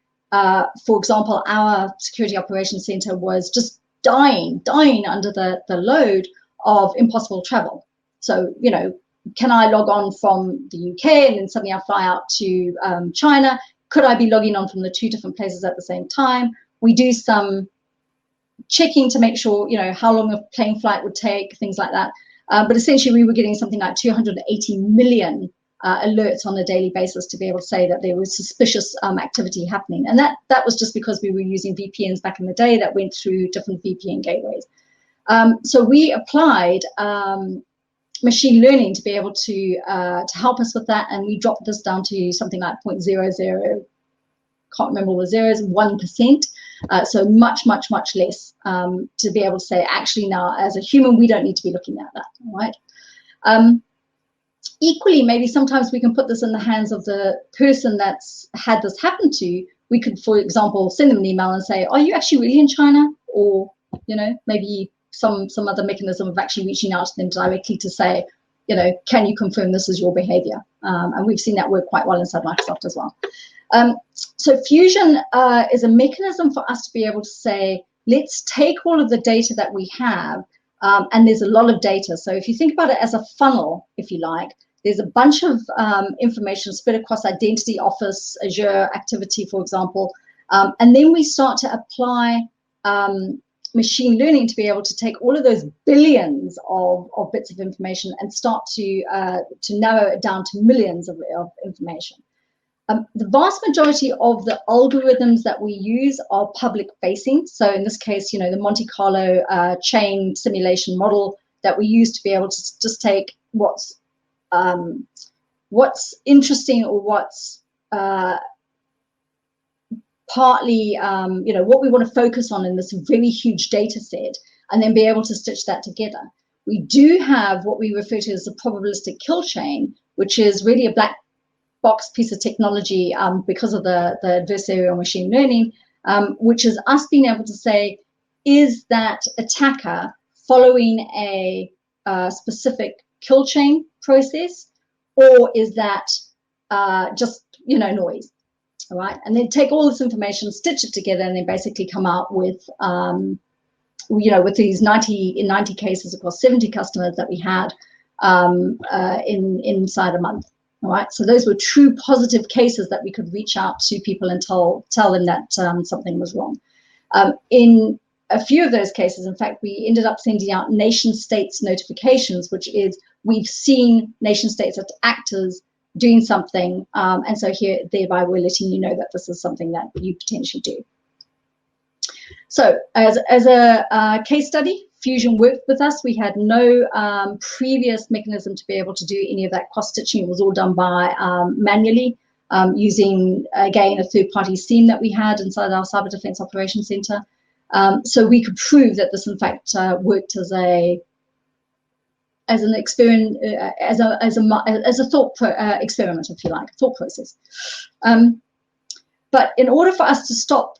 for example, our Security Operations Center was just dying under the load of impossible travel. So, can I log on from the UK and then suddenly I fly out to China? Could I be logging on from the two different places at the same time? We do some checking to make sure, how long a plane flight would take, things like that. But essentially, we were getting something like 280 million alerts on a daily basis to be able to say that there was suspicious activity happening. And that was just because we were using VPNs back in the day that went through different VPN gateways. So we applied machine learning to be able to help us with that, and we dropped this down to something like 0.00, can't remember what the zeros, 1%. So much less to be able to say, actually, now as a human, we don't need to be looking at that, right? Equally, maybe sometimes we can put this in the hands of the person that's had this happen to. We could, for example, send them an email and say, are you actually really in China? Or, maybe some other mechanism of actually reaching out to them directly to say, can you confirm this is your behavior? And we've seen that work quite well inside Microsoft as well. So Fusion is a mechanism for us to be able to say, let's take all of the data that we have, and there's a lot of data. So if you think about it as a funnel, if you like, there's a bunch of information spread across identity, Office, Azure, activity, for example, and then we start to apply machine learning to be able to take all of those billions of bits of information and start to narrow it down to millions of information. The vast majority of the algorithms that we use are public facing. So in this case, the Monte Carlo chain simulation model that we use to be able to just take what's interesting or what's partly, what we want to focus on in this very huge data set, and then be able to stitch that together. We do have what we refer to as a probabilistic kill chain, which is really a black box piece of technology because of the adversarial machine learning, which is us being able to say, is that attacker following a specific kill chain process, or is that just, you know, noise? All right, and then take all this information, stitch it together, and then basically come out with, you know, with these 90 cases across 70 customers that we had inside a month. All right, so those were true positive cases that we could reach out to people and tell them that something was wrong. In a few of those cases, in fact, we ended up sending out nation states notifications, which is we've seen nation states as actors doing something, and so here, thereby, we're letting you know that this is something that you potentially do. So, as a case study, Fusion worked with us. We had no previous mechanism to be able to do any of that cross-stitching. It was all done by manually using, again, a third-party SIEM that we had inside our Cyber Defense Operations Center. So we could prove that this, in fact, worked as an experiment, as a thought experiment, if you like, a thought process. But in order for us to stop,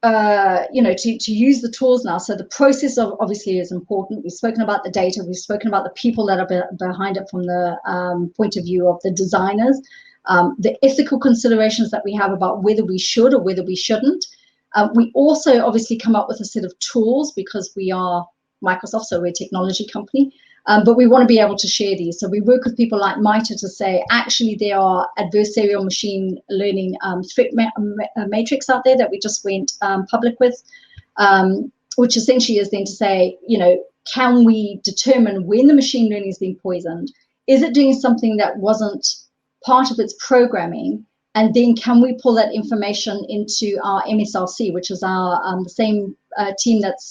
you know, to use the tools now, so the process obviously is important. We've spoken about the data, we've spoken about the people that are behind it from the point of view of the designers, the ethical considerations that we have about whether we should or whether we shouldn't. We also obviously come up with a set of tools because we are Microsoft, so we're a technology company. But we want to be able to share these. So we work with people like MITRE to say, actually, there are adversarial machine learning threat matrix out there that we just went public with, which essentially is then to say, you know, can we determine when the machine learning is being poisoned? Is it doing something that wasn't part of its programming? And then can we pull that information into our MSRC, which is our the same team that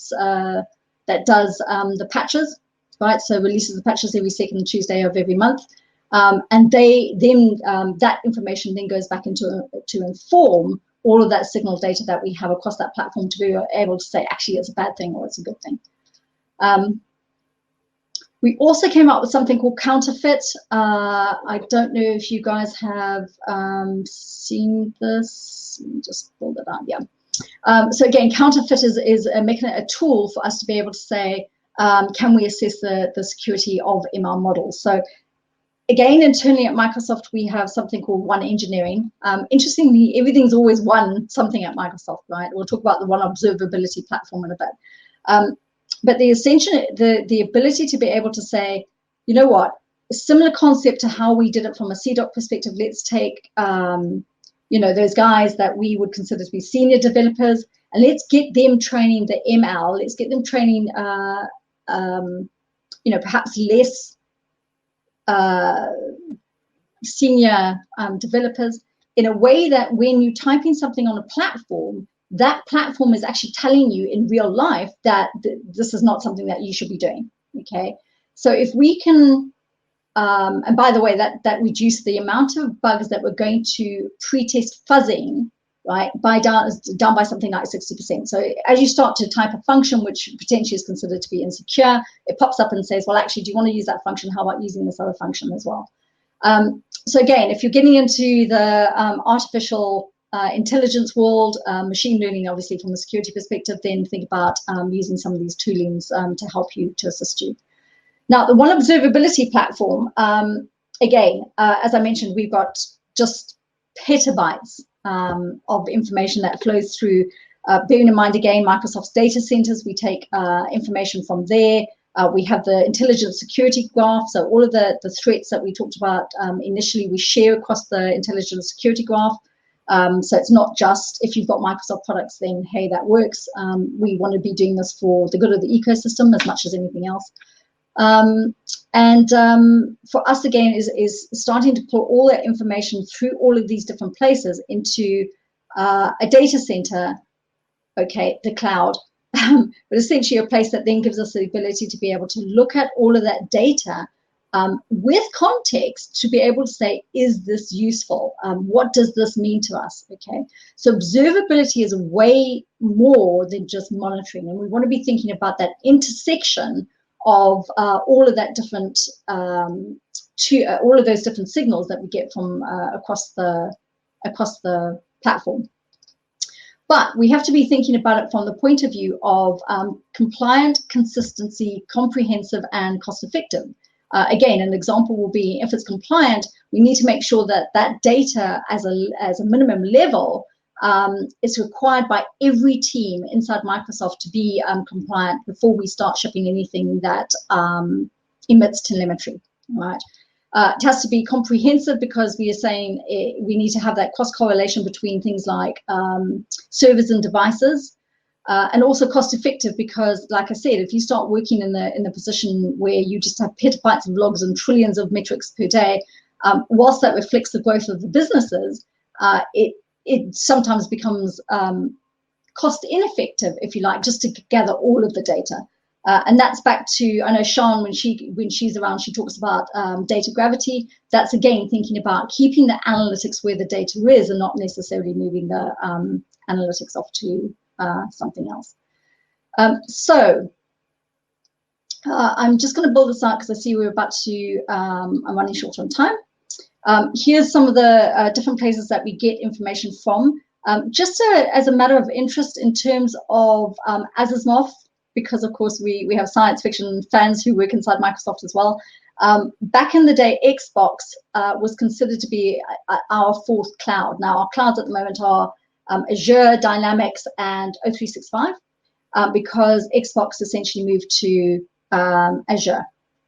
does the patches, right? So releases the patches every second Tuesday of every month, and that information then goes back into to inform all of that signal data that we have across that platform to be able to say actually it's a bad thing or it's a good thing. We also came up with something called counterfeit. I don't know if you guys have seen this. Let me just pull that out. Yeah. So again, counterfeit is a tool for us to be able to say, can we assess the security of ML models? So again, internally at Microsoft, we have something called One Engineering. Interestingly, everything's always one something at Microsoft, right? We'll talk about the One Observability platform in a bit. But the ability to be able to say, you know what, a similar concept to how we did it from a CDOC perspective, let's take, you know, those guys that we would consider to be senior developers, and let's get them training the ML, let's get them training, you know, perhaps less senior developers in a way that when you type in something on a platform, that platform is actually telling you in real life that this is not something that you should be doing, okay? So if we can, and by the way, that reduced the amount of bugs that we're going to pre-test fuzzing, right, down by something like 60%. So as you start to type a function which potentially is considered to be insecure, it pops up and says, well, actually, do you want to use that function? How about using this other function as well? So again, if you're getting into the artificial intelligence world, machine learning, obviously from a security perspective, then think about using some of these toolings to help you, to assist you. Now, the One Observability platform, again, as I mentioned, we've got just petabytes of information that flows through. Bearing in mind, again, Microsoft's data centers, we take information from there. We have the intelligence security graph, so all of the threats that we talked about initially, we share across the intelligence security graph. So it's not just if you've got Microsoft products, then hey, that works. We want to be doing this for the good of the ecosystem as much as anything else. For us, again, is starting to pull all that information through all of these different places into a data center, okay, the cloud, but essentially a place that then gives us the ability to be able to look at all of that data with context to be able to say, is this useful? What does this mean to us? Okay, so observability is way more than just monitoring, and we want to be thinking about that intersection of all of that different all of those different signals that we get from across the platform. But we have to be thinking about it from the point of view of compliant, consistency, comprehensive, and cost-effective. Again, an example will be if it's compliant, we need to make sure that that data as a minimum level is required by every team inside Microsoft to be compliant before we start shipping anything that emits telemetry, right? It has to be comprehensive because we are saying we need to have that cross correlation between things like servers and devices, and also cost effective because, like I said, if you start working in the position where you just have petabytes of logs and trillions of metrics per day, whilst that reflects the growth of the businesses, it sometimes becomes cost ineffective, if you like, just to gather all of the data. And that's back to, I know Sean, when she's around, she talks about data gravity. That's again thinking about keeping the analytics where the data is and not necessarily moving the analytics off to something else. So I'm just going to build this out because I see we're about to, I'm running short on time. Here's some of the different places that we get information from. Just as a matter of interest in terms of Asimov, because of course we have science fiction fans who work inside Microsoft as well. Back in the day, Xbox was considered to be our fourth cloud. Now our clouds at the moment are Azure, Dynamics, and O365, because Xbox essentially moved to Azure.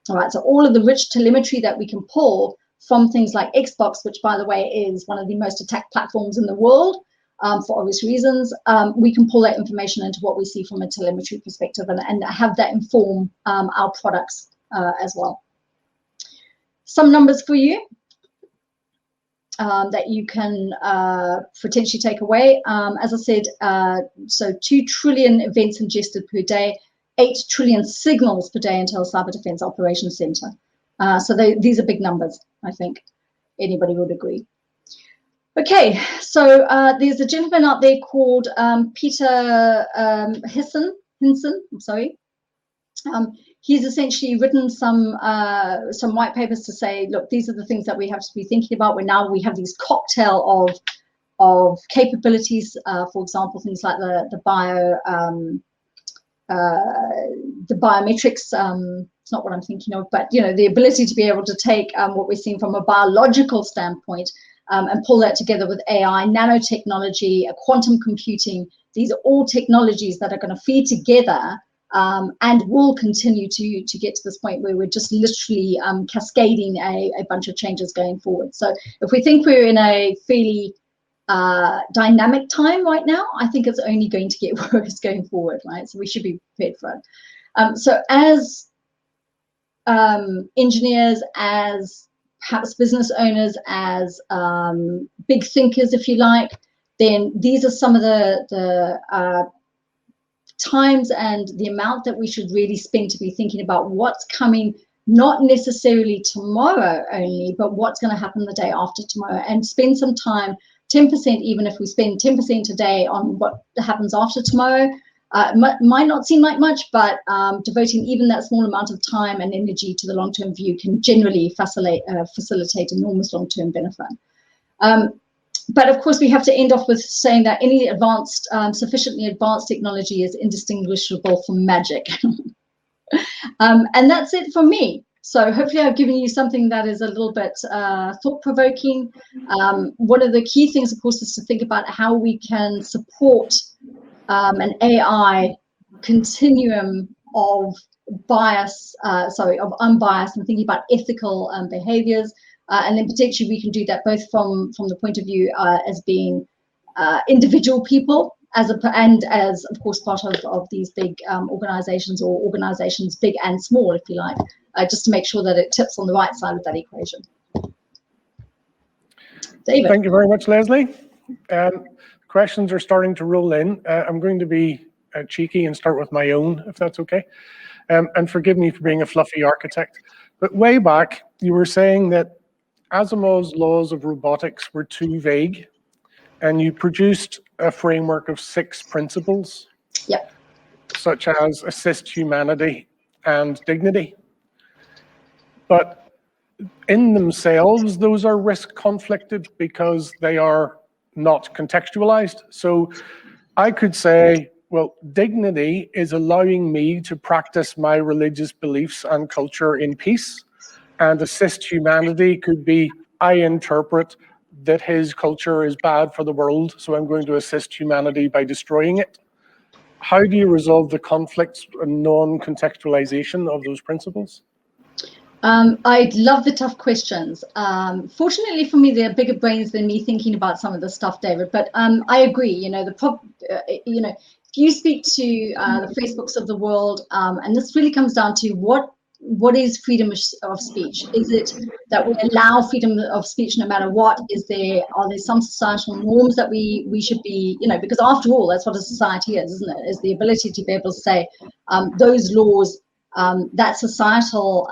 All right, so all of the rich telemetry that we can pull from things like Xbox, which by the way is one of the most attacked platforms in the world, for obvious reasons, we can pull that information into what we see from a telemetry perspective and have that inform our products as well. Some numbers for you that you can potentially take away. As I said, so 2 trillion events ingested per day, 8 trillion signals per day into our Cyber Defense Operations Center. So these are big numbers, I think anybody would agree. Okay, so there's a gentleman out there called Peter Hinson, I'm sorry. He's essentially written some white papers to say, look, these are the things that we have to be thinking about. We have these cocktail of capabilities, for example, things like the biometrics. It's not what I'm thinking of, but the ability to be able to take what we're seeing from a biological standpoint and pull that together with AI, nanotechnology, quantum computing. These are all technologies that are going to feed together and will continue to get to this point where we're just literally cascading a bunch of changes going forward. So if we think we're in a fairly dynamic time right now, I think it's only going to get worse going forward, right? So we should be prepared for it. So as engineers, as perhaps business owners, as big thinkers, if you like, then these are some of the times and the amount that we should really spend to be thinking about what's coming, not necessarily tomorrow only, but what's going to happen the day after tomorrow, and spend some time, 10%, even if we spend 10% today on what happens after tomorrow. Might not seem like much, but devoting even that small amount of time and energy to the long-term view can generally facilitate enormous long-term benefit. But of course, we have to end off with saying that any advanced, sufficiently advanced technology is indistinguishable from magic. And that's it for me. So hopefully I've given you something that is a little bit thought-provoking. One of the key things, of course, is to think about how we can support an AI continuum of bias, of unbiased, and thinking about ethical behaviors. And then potentially we can do that both from the point of view as being individual people, and as, of course, part of these big organizations, or organizations big and small, if you like, just to make sure that it tips on the right side of that equation. David. Thank you very much, Lesley. Questions are starting to roll in. I'm going to be cheeky and start with my own, if that's okay. And forgive me for being a fluffy architect. But way back, you were saying that Asimov's laws of robotics were too vague, and you produced a framework of 6 principles, yep, such as assist humanity and dignity. But in themselves, those are risk conflicted because they are not contextualized. So I could say, well, dignity is allowing me to practice my religious beliefs and culture in peace, and assist humanity could be, I interpret that his culture is bad for the world, so I'm going to assist humanity by destroying it. How do you resolve the conflicts and non-contextualization of those principles? I love the tough questions. Fortunately for me, they're bigger brains than me thinking about some of the stuff, David. But I agree. If you speak to the Facebooks of the world, and this really comes down to what is freedom of speech? Is it that we allow freedom of speech no matter what? Are there some societal norms that we should be, because after all, that's what a society is, isn't it? Is the ability to be able to say those laws. That societal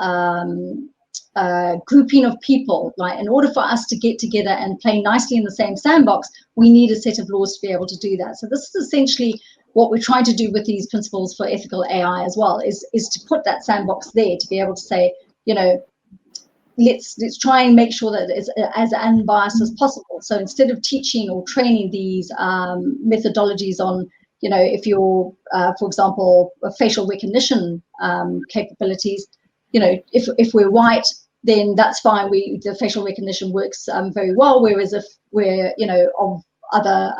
grouping of people, right? In order for us to get together and play nicely in the same sandbox, we need a set of laws to be able to do that. So this is essentially what we're trying to do with these principles for ethical AI as well, is to put that sandbox there to be able to say, let's try and make sure that it's as unbiased as possible. So instead of teaching or training these methodologies on, if you're, for example, facial recognition capabilities, if we're white, then that's fine. The facial recognition works very well. Whereas if we're, of other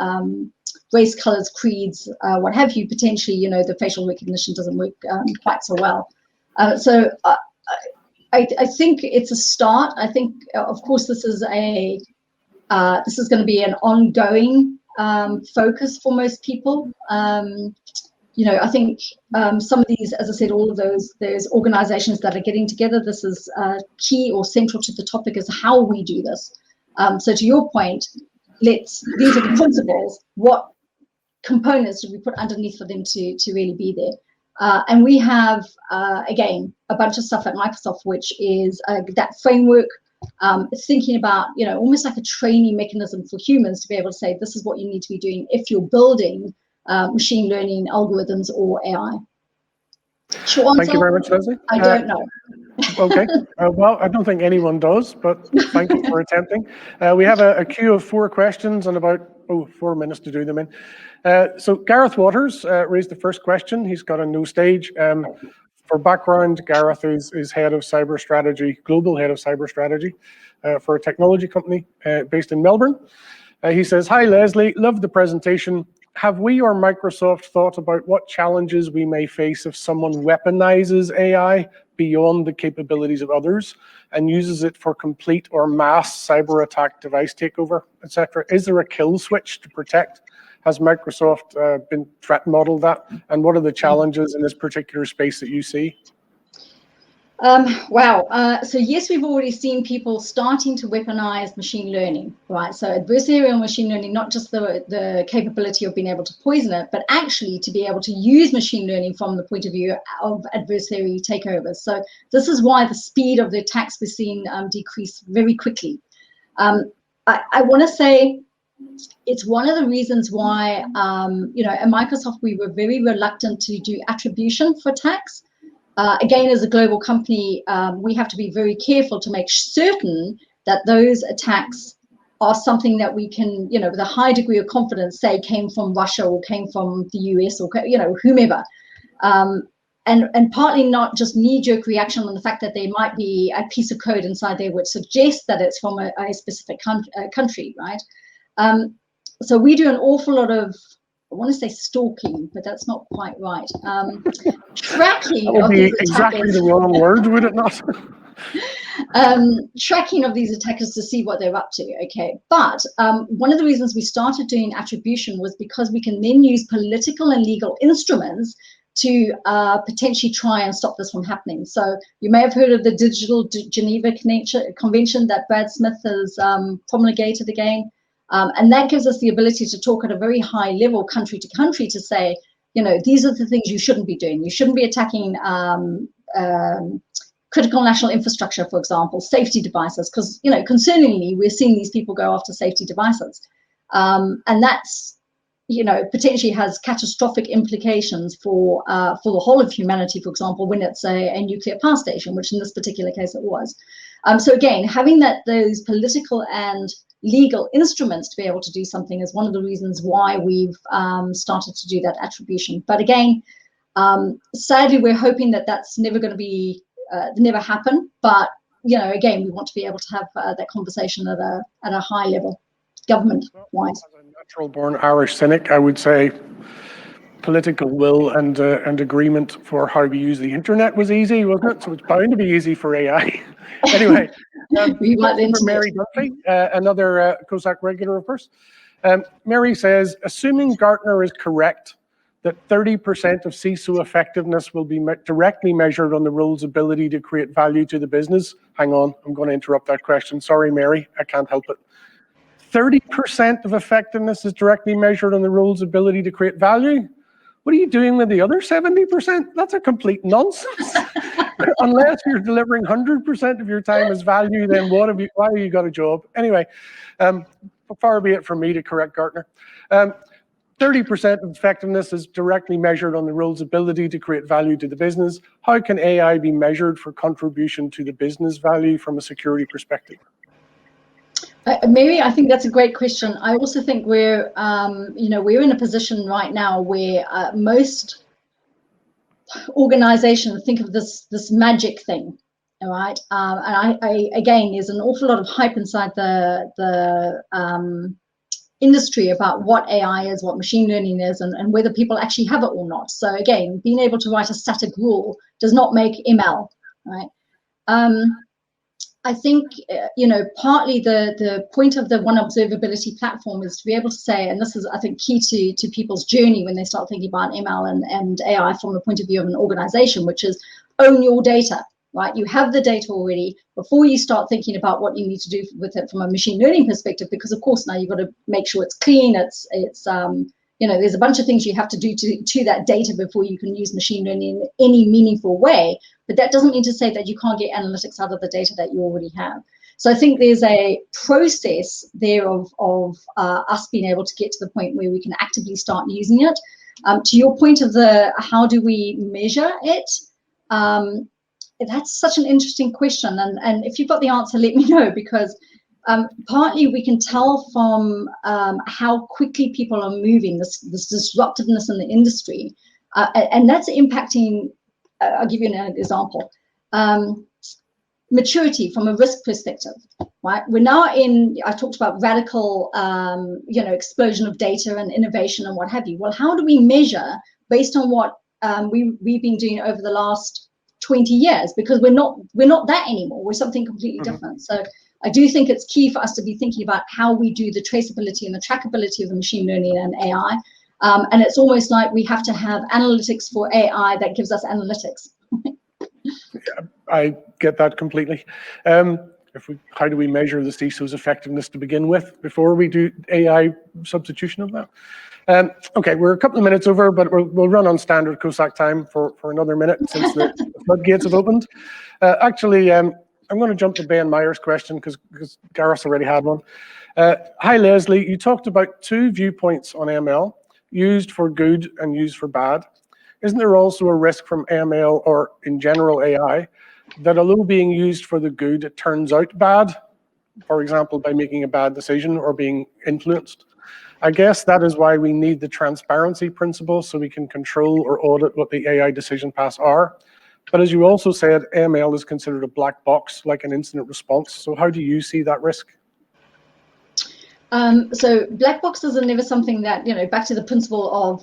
race, colors, creeds, what have you, potentially, the facial recognition doesn't work quite so well. So I think it's a start. I think, of course, this is going to be an ongoing focus for most people. I think some of these, as I said, all of there's organizations that are getting together. This is key or central to the topic is how we do this. So to your point, these are the principles. What components do we put underneath for them to really be there? And we have, again, a bunch of stuff at Microsoft, which is that framework, thinking about, almost like a training mechanism for humans to be able to say, this is what you need to be doing if you're building machine learning algorithms or AI. Short answer, thank you very much, Lesley. I don't know. Okay. Well, I don't think anyone does, but thank you for attempting. We have a queue of 4 questions and about 4 minutes to do them in. So Gareth Waters raised the first question. He's got a no stage. For background, Gareth is head of cyber strategy, global head of cyber strategy for a technology company based in Melbourne. He says, hi, Lesley, loved the presentation. Have we or Microsoft thought about what challenges we may face if someone weaponizes AI beyond the capabilities of others and uses it for complete or mass cyber attack, device takeover, etc.? Is there a kill switch to protect? Has Microsoft been threat modeled that? And what are the challenges in this particular space that you see? Wow. So yes, we've already seen people starting to weaponize machine learning, right? So adversarial machine learning, not just the capability of being able to poison it, but actually to be able to use machine learning from the point of view of adversary takeovers. So this is why the speed of the attacks we're seeing decrease very quickly. I want to say it's one of the reasons why, at Microsoft, we were very reluctant to do attribution for attacks. Again, as a global company, we have to be very careful to make certain that those attacks are something that we can, with a high degree of confidence, say came from Russia or came from the US or, whomever. And partly not just knee-jerk reaction on the fact that there might be a piece of code inside there which suggests that it's from a specific country, right? So we do an awful lot of, I want to say stalking, but that's not quite right. Tracking that would of be these exactly attackers. the wrong word, would it not? Tracking of these attackers to see what they're up to, okay? But one of the reasons we started doing attribution was because we can then use political and legal instruments to potentially try and stop this from happening. So you may have heard of the Digital Geneva Convention that Brad Smith has promulgated again. And that gives us the ability to talk at a very high level, country to country, to say, these are the things you shouldn't be doing. You shouldn't be attacking critical national infrastructure, for example, safety devices, because, concerningly, we're seeing these people go after safety devices. And that's, potentially has catastrophic implications for the whole of humanity, for example, when it's a nuclear power station, which in this particular case it was. So again, having those political and legal instruments to be able to do something is one of the reasons why we've started to do that attribution. But again, sadly, we're hoping that that's never going to be, never happen. But again, we want to be able to have that conversation at a high level, government-wise. As a natural-born Irish cynic, I would say political will and agreement for how we use the internet was easy, wasn't it? So it's bound to be easy for AI. Anyway, for Mary Dunphy, another COSAC regular, of course. Mary says, assuming Gartner is correct that 30% of CISO effectiveness will be directly measured on the role's ability to create value to the business. Hang on, I'm going to interrupt that question. Sorry, Mary, I can't help it. 30% of effectiveness is directly measured on the role's ability to create value. What are you doing with the other 70%? That's a complete nonsense. Unless you're delivering 100% of your time as value, then why have you got a job? Anyway, far be it from me to correct Gartner. 30% of effectiveness is directly measured on the role's ability to create value to the business. How can AI be measured for contribution to the business value from a security perspective? Mary, I think that's a great question. I also think we're in a position right now where most organizations think of this magic thing, all right? And again, there's an awful lot of hype inside the industry about what AI is, what machine learning is, and whether people actually have it or not. So again, being able to write a static rule does not make ML, right? I think, partly the point of the one observability platform is to be able to say, and this is, I think, key to people's journey when they start thinking about ML and AI from the point of view of an organization, which is own your data, right? You have the data already before you start thinking about what you need to do with it from a machine learning perspective, because of course now you've got to make sure it's clean, there's a bunch of things you have to do to that data before you can use machine learning in any meaningful way. But that doesn't mean to say that you can't get analytics out of the data that you already have. So I think there's a process there of us being able to get to the point where we can actively start using it. To your point of how do we measure it? That's such an interesting question. And if you've got the answer, let me know, because partly we can tell from how quickly people are moving, this disruptiveness in the industry, and that's impacting. I'll give you an example. Maturity from a risk perspective, right? We're now I talked about radical, explosion of data and innovation and what have you. Well, how do we measure based on what we've been doing over the last 20 years? Because we're not that anymore. We're something completely different. So I do think it's key for us to be thinking about how we do the traceability and the trackability of the machine learning and AI. And it's almost like we have to have analytics for AI that gives us analytics. Yeah, I get that completely. How do we measure the CISO's effectiveness to begin with before we do AI substitution of that? Okay, we're a couple of minutes over, but we'll run on standard COSAC time for another minute since the floodgates have opened. Actually, I'm going to jump to Ben Meyer's question because Gareth already had one. Hi, Lesley. You talked about two viewpoints on ML, used for good and used for bad. Isn't there also a risk from ML or in general AI that although being used for the good, it turns out bad, for example, by making a bad decision or being influenced? I guess that is why we need the transparency principle so we can control or audit what the AI decision paths are. But as you also said, ML is considered a black box, like an incident response. So how do you see that risk? So black boxes are never something that, back to the principle of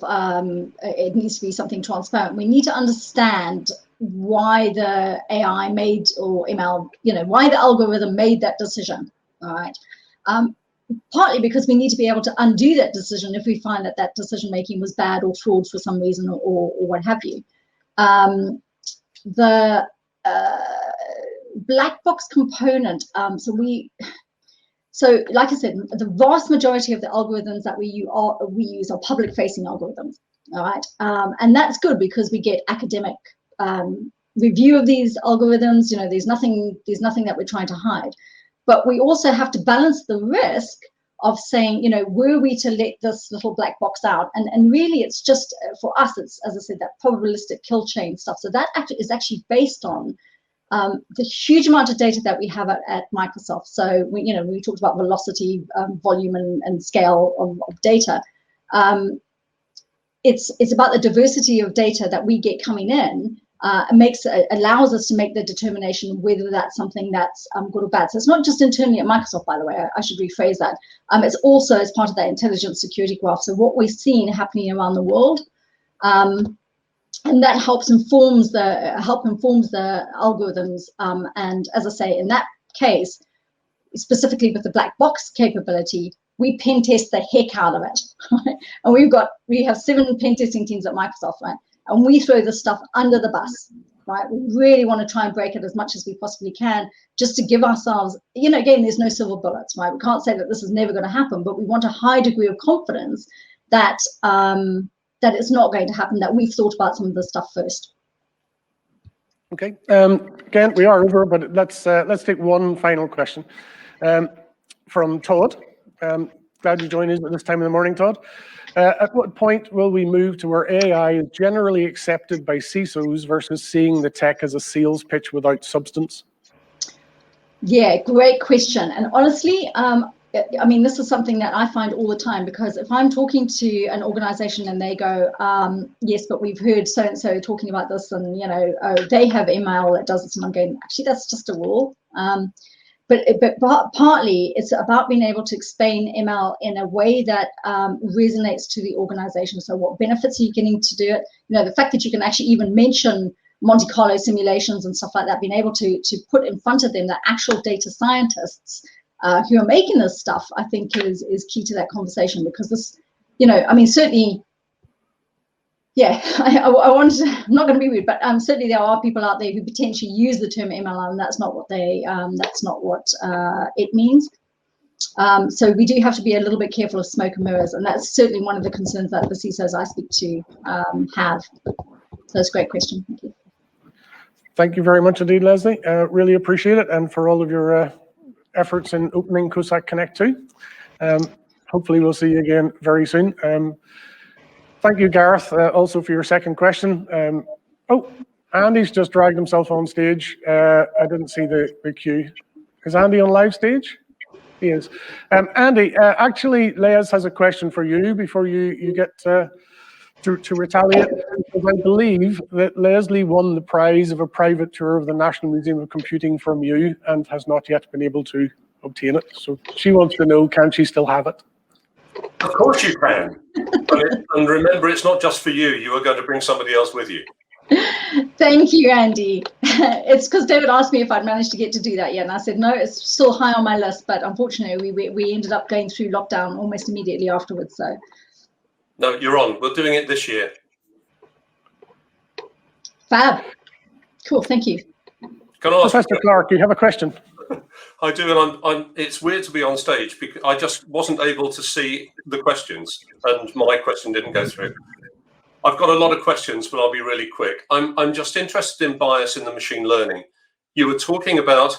it needs to be something transparent. We need to understand why the AI made, or ML, why the algorithm made that decision, all right? Partly because we need to be able to undo that decision if we find that decision making was bad or flawed for some reason or what have you. The black box component, so like I said, the vast majority of the algorithms that we use are public-facing algorithms, all right? And that's good because we get academic review of these algorithms. There's nothing that we're trying to hide. But we also have to balance the risk of saying, were we to let this little black box out? And really, it's just, for us, it's, as I said, that probabilistic kill chain stuff. So that is actually based on the huge amount of data that we have at Microsoft. So we talked about velocity, volume, and scale of data. It's about the diversity of data that we get coming in. Allows us to make the determination whether that's something that's good or bad. So it's not just internally at Microsoft, by the way. I should rephrase that. It's also as part of that intelligent security graph. So what we're seeing happening around the world, and that informs the algorithms. And as I say, in that case, specifically with the black box capability, we pen test the heck out of it. Right? And we have 7 pen testing teams at Microsoft, right? And we throw this stuff under the bus, right? We really want to try and break it as much as we possibly can, just to give ourselves, again, there's no silver bullets, right? We can't say that this is never going to happen, but we want a high degree of confidence that that it's not going to happen, that we've thought about some of this stuff first. Okay. Again, we are over, but let's take one final question from Todd. Glad you joined us at this time in the morning, Todd. At what point will we move to where AI is generally accepted by CISOs versus seeing the tech as a sales pitch without substance? Yeah, great question. And honestly, I mean, this is something that I find all the time, because if I'm talking to an organization and they go, yes, but we've heard so-and-so talking about this, and, oh, they have email that does this, and I'm going, actually, that's just a rule. But partly it's about being able to explain ML in a way that resonates to the organization. So what benefits are you getting to do it? The fact that you can actually even mention Monte Carlo simulations and stuff like that, being able to put in front of them the actual data scientists who are making this stuff, I think is key to that conversation, because this, I mean, certainly, yeah, I wanted to, I'm not going to be rude, but certainly there are people out there who potentially use the term ML, and that's not what it means. So we do have to be a little bit careful of smoke and mirrors, and that's certainly one of the concerns that the CISOs I speak to have. So it's a great question. Thank you. Thank you very much indeed, Lesley. Really appreciate it, and for all of your efforts in opening COSAC Connect 2. Hopefully we'll see you again very soon. Thank you, Gareth, also for your second question. Oh, Andy's just dragged himself on stage. I didn't see the queue. Is Andy on live stage? He is. Andy, actually, Les has a question for you before you get to retaliate. Because I believe that Lesley won the prize of a private tour of the National Museum of Computing from you and has not yet been able to obtain it. So she wants to know, can she still have it? Of course you can. And remember, it's not just for you. You are going to bring somebody else with you. Thank you, Andy. It's because David asked me if I'd managed to get to do that yet, and I said no, it's still high on my list, but unfortunately we ended up going through lockdown almost immediately afterwards. So no, you're on. We're doing it this year. Fab. Cool, thank you. Can I ask Professor Clark, you have a question? I do, and it's weird to be on stage because I just wasn't able to see the questions, and my question didn't go through. I've got a lot of questions, but I'll be really quick. I'm just interested in bias in the machine learning. You were talking about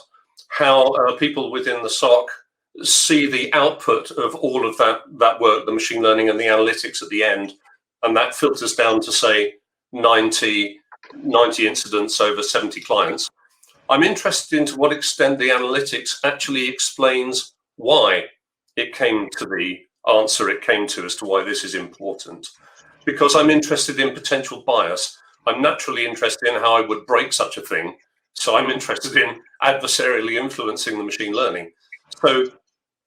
how people within the SOC see the output of all of that work, the machine learning and the analytics at the end, and that filters down to, say, 90 incidents over 70 clients. I'm interested in to what extent the analytics actually explains why it came to the answer it came to as to why this is important. Because I'm interested in potential bias. I'm naturally interested in how I would break such a thing. So I'm interested in adversarially influencing the machine learning. So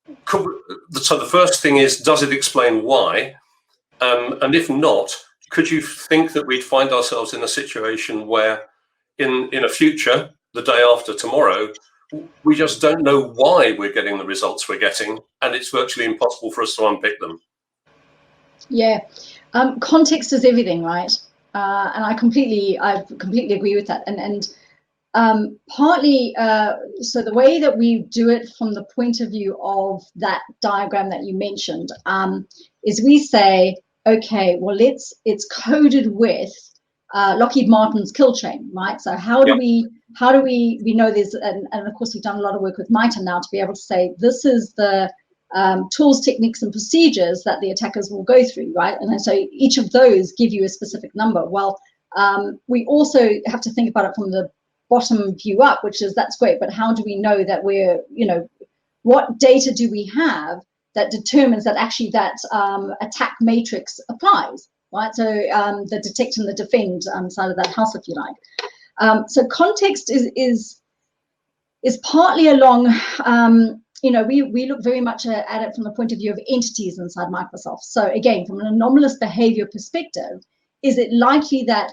the first thing is, does it explain why? And if not, could you think that we'd find ourselves in a situation where in a future, the day after tomorrow, we just don't know why we're getting the results we're getting, and it's virtually impossible for us to unpick them? Yeah, context is everything, right? And I completely agree with that. And partly, so the way that we do it from the point of view of that diagram that you mentioned is we say, okay, well, it's coded with Lockheed Martin's kill chain, right? So how do we know there's, and of course we've done a lot of work with MITRE now to be able to say this is the tools, techniques, and procedures that the attackers will go through, right? And so each of those give you a specific number. Well, we also have to think about it from the bottom view up, which is that's great, but how do we know that we're, what data do we have that determines that actually that attack matrix applies, right? So the detect and the defend side of that house, if you like. So context is partly along, we look very much at it from the point of view of entities inside Microsoft. So again, from an anomalous behavior perspective, is it likely that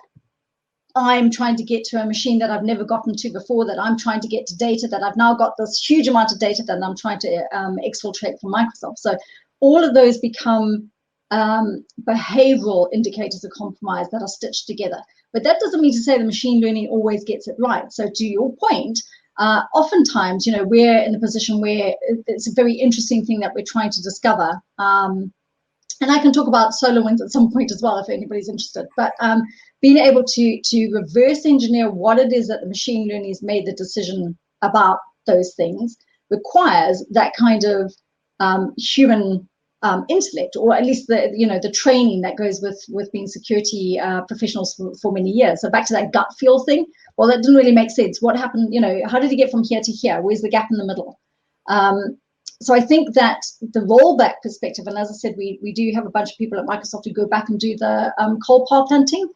I'm trying to get to a machine that I've never gotten to before, that I'm trying to get to data, that I've now got this huge amount of data that I'm trying to exfiltrate from Microsoft. So all of those become behavioral indicators of compromise that are stitched together. But that doesn't mean to say the machine learning always gets it right. So to your point, oftentimes, we're in a position where it's a very interesting thing that we're trying to discover. And I can talk about SolarWinds at some point as well, if anybody's interested. But being able to reverse engineer what it is that the machine learning has made the decision about those things requires that kind of human intellect, or at least the training that goes with being security professionals for many years. So back to that gut feel thing. Well, that didn't really make sense. What happened? How did he get from here to here? Where's the gap in the middle? So I think that the rollback perspective, and as I said, we do have a bunch of people at Microsoft who go back and do the coal power planting.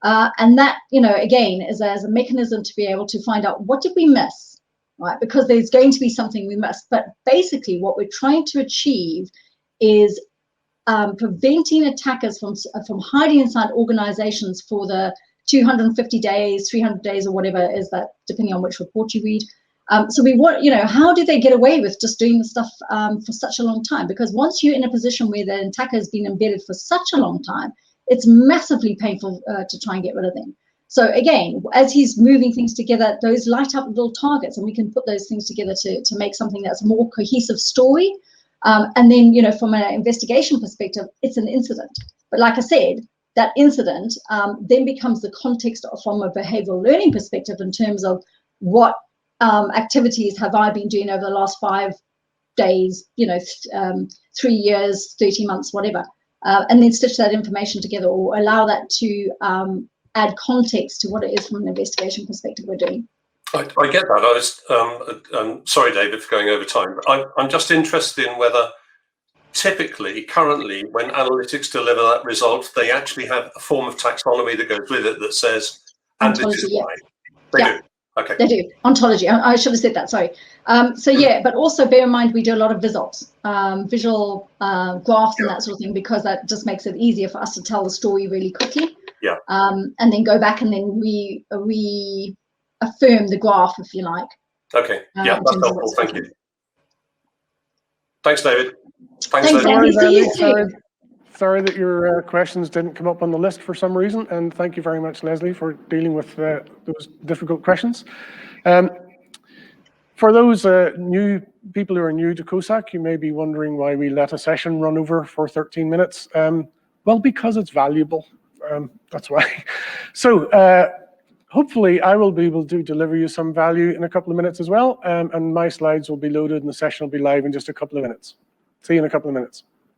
And that, again, is as a mechanism to be able to find out what did we miss, right? Because there's going to be something we missed. But basically what we're trying to achieve is preventing attackers from hiding inside organizations for the 250 days, 300 days, or whatever is that, depending on which report you read. So we want, how do they get away with just doing the stuff for such a long time? Because once you're in a position where the attacker has been embedded for such a long time, it's massively painful to try and get rid of them. So again, as he's moving things together, those light up little targets, and we can put those things together to make something that's a more cohesive story. And then, from an investigation perspective, it's an incident. But like I said, that incident then becomes the context from a behavioral learning perspective in terms of what activities have I been doing over the last 5 days, 3 years, 30 months, whatever, and then stitch that information together, or allow that to add context to what it is from an investigation perspective we're doing. I get that. I'm sorry, David, for going over time, but I'm just interested in whether typically, currently, when analytics deliver that result, they actually have a form of taxonomy that goes with it that says, and this is why. They do. Okay. They do. Ontology. I should have said that, sorry. So yeah, but also bear in mind we do a lot of visuals, visual graphs and that sort of thing, because that just makes it easier for us to tell the story really quickly. Yeah. And then go back and then we affirm the graph, if you like. Okay. Yeah, that's helpful. Thank you. Thanks, David. Thanks, David. Sorry that your questions didn't come up on the list for some reason, and thank you very much, Lesley, for dealing with those difficult questions. For those new people who are new to COSAC, you may be wondering why we let a session run over for 13 minutes. Well, because it's valuable. That's why. So hopefully I will be able to deliver you some value in a couple of minutes as well, and my slides will be loaded and the session will be live in just a couple of minutes. See you in a couple of minutes.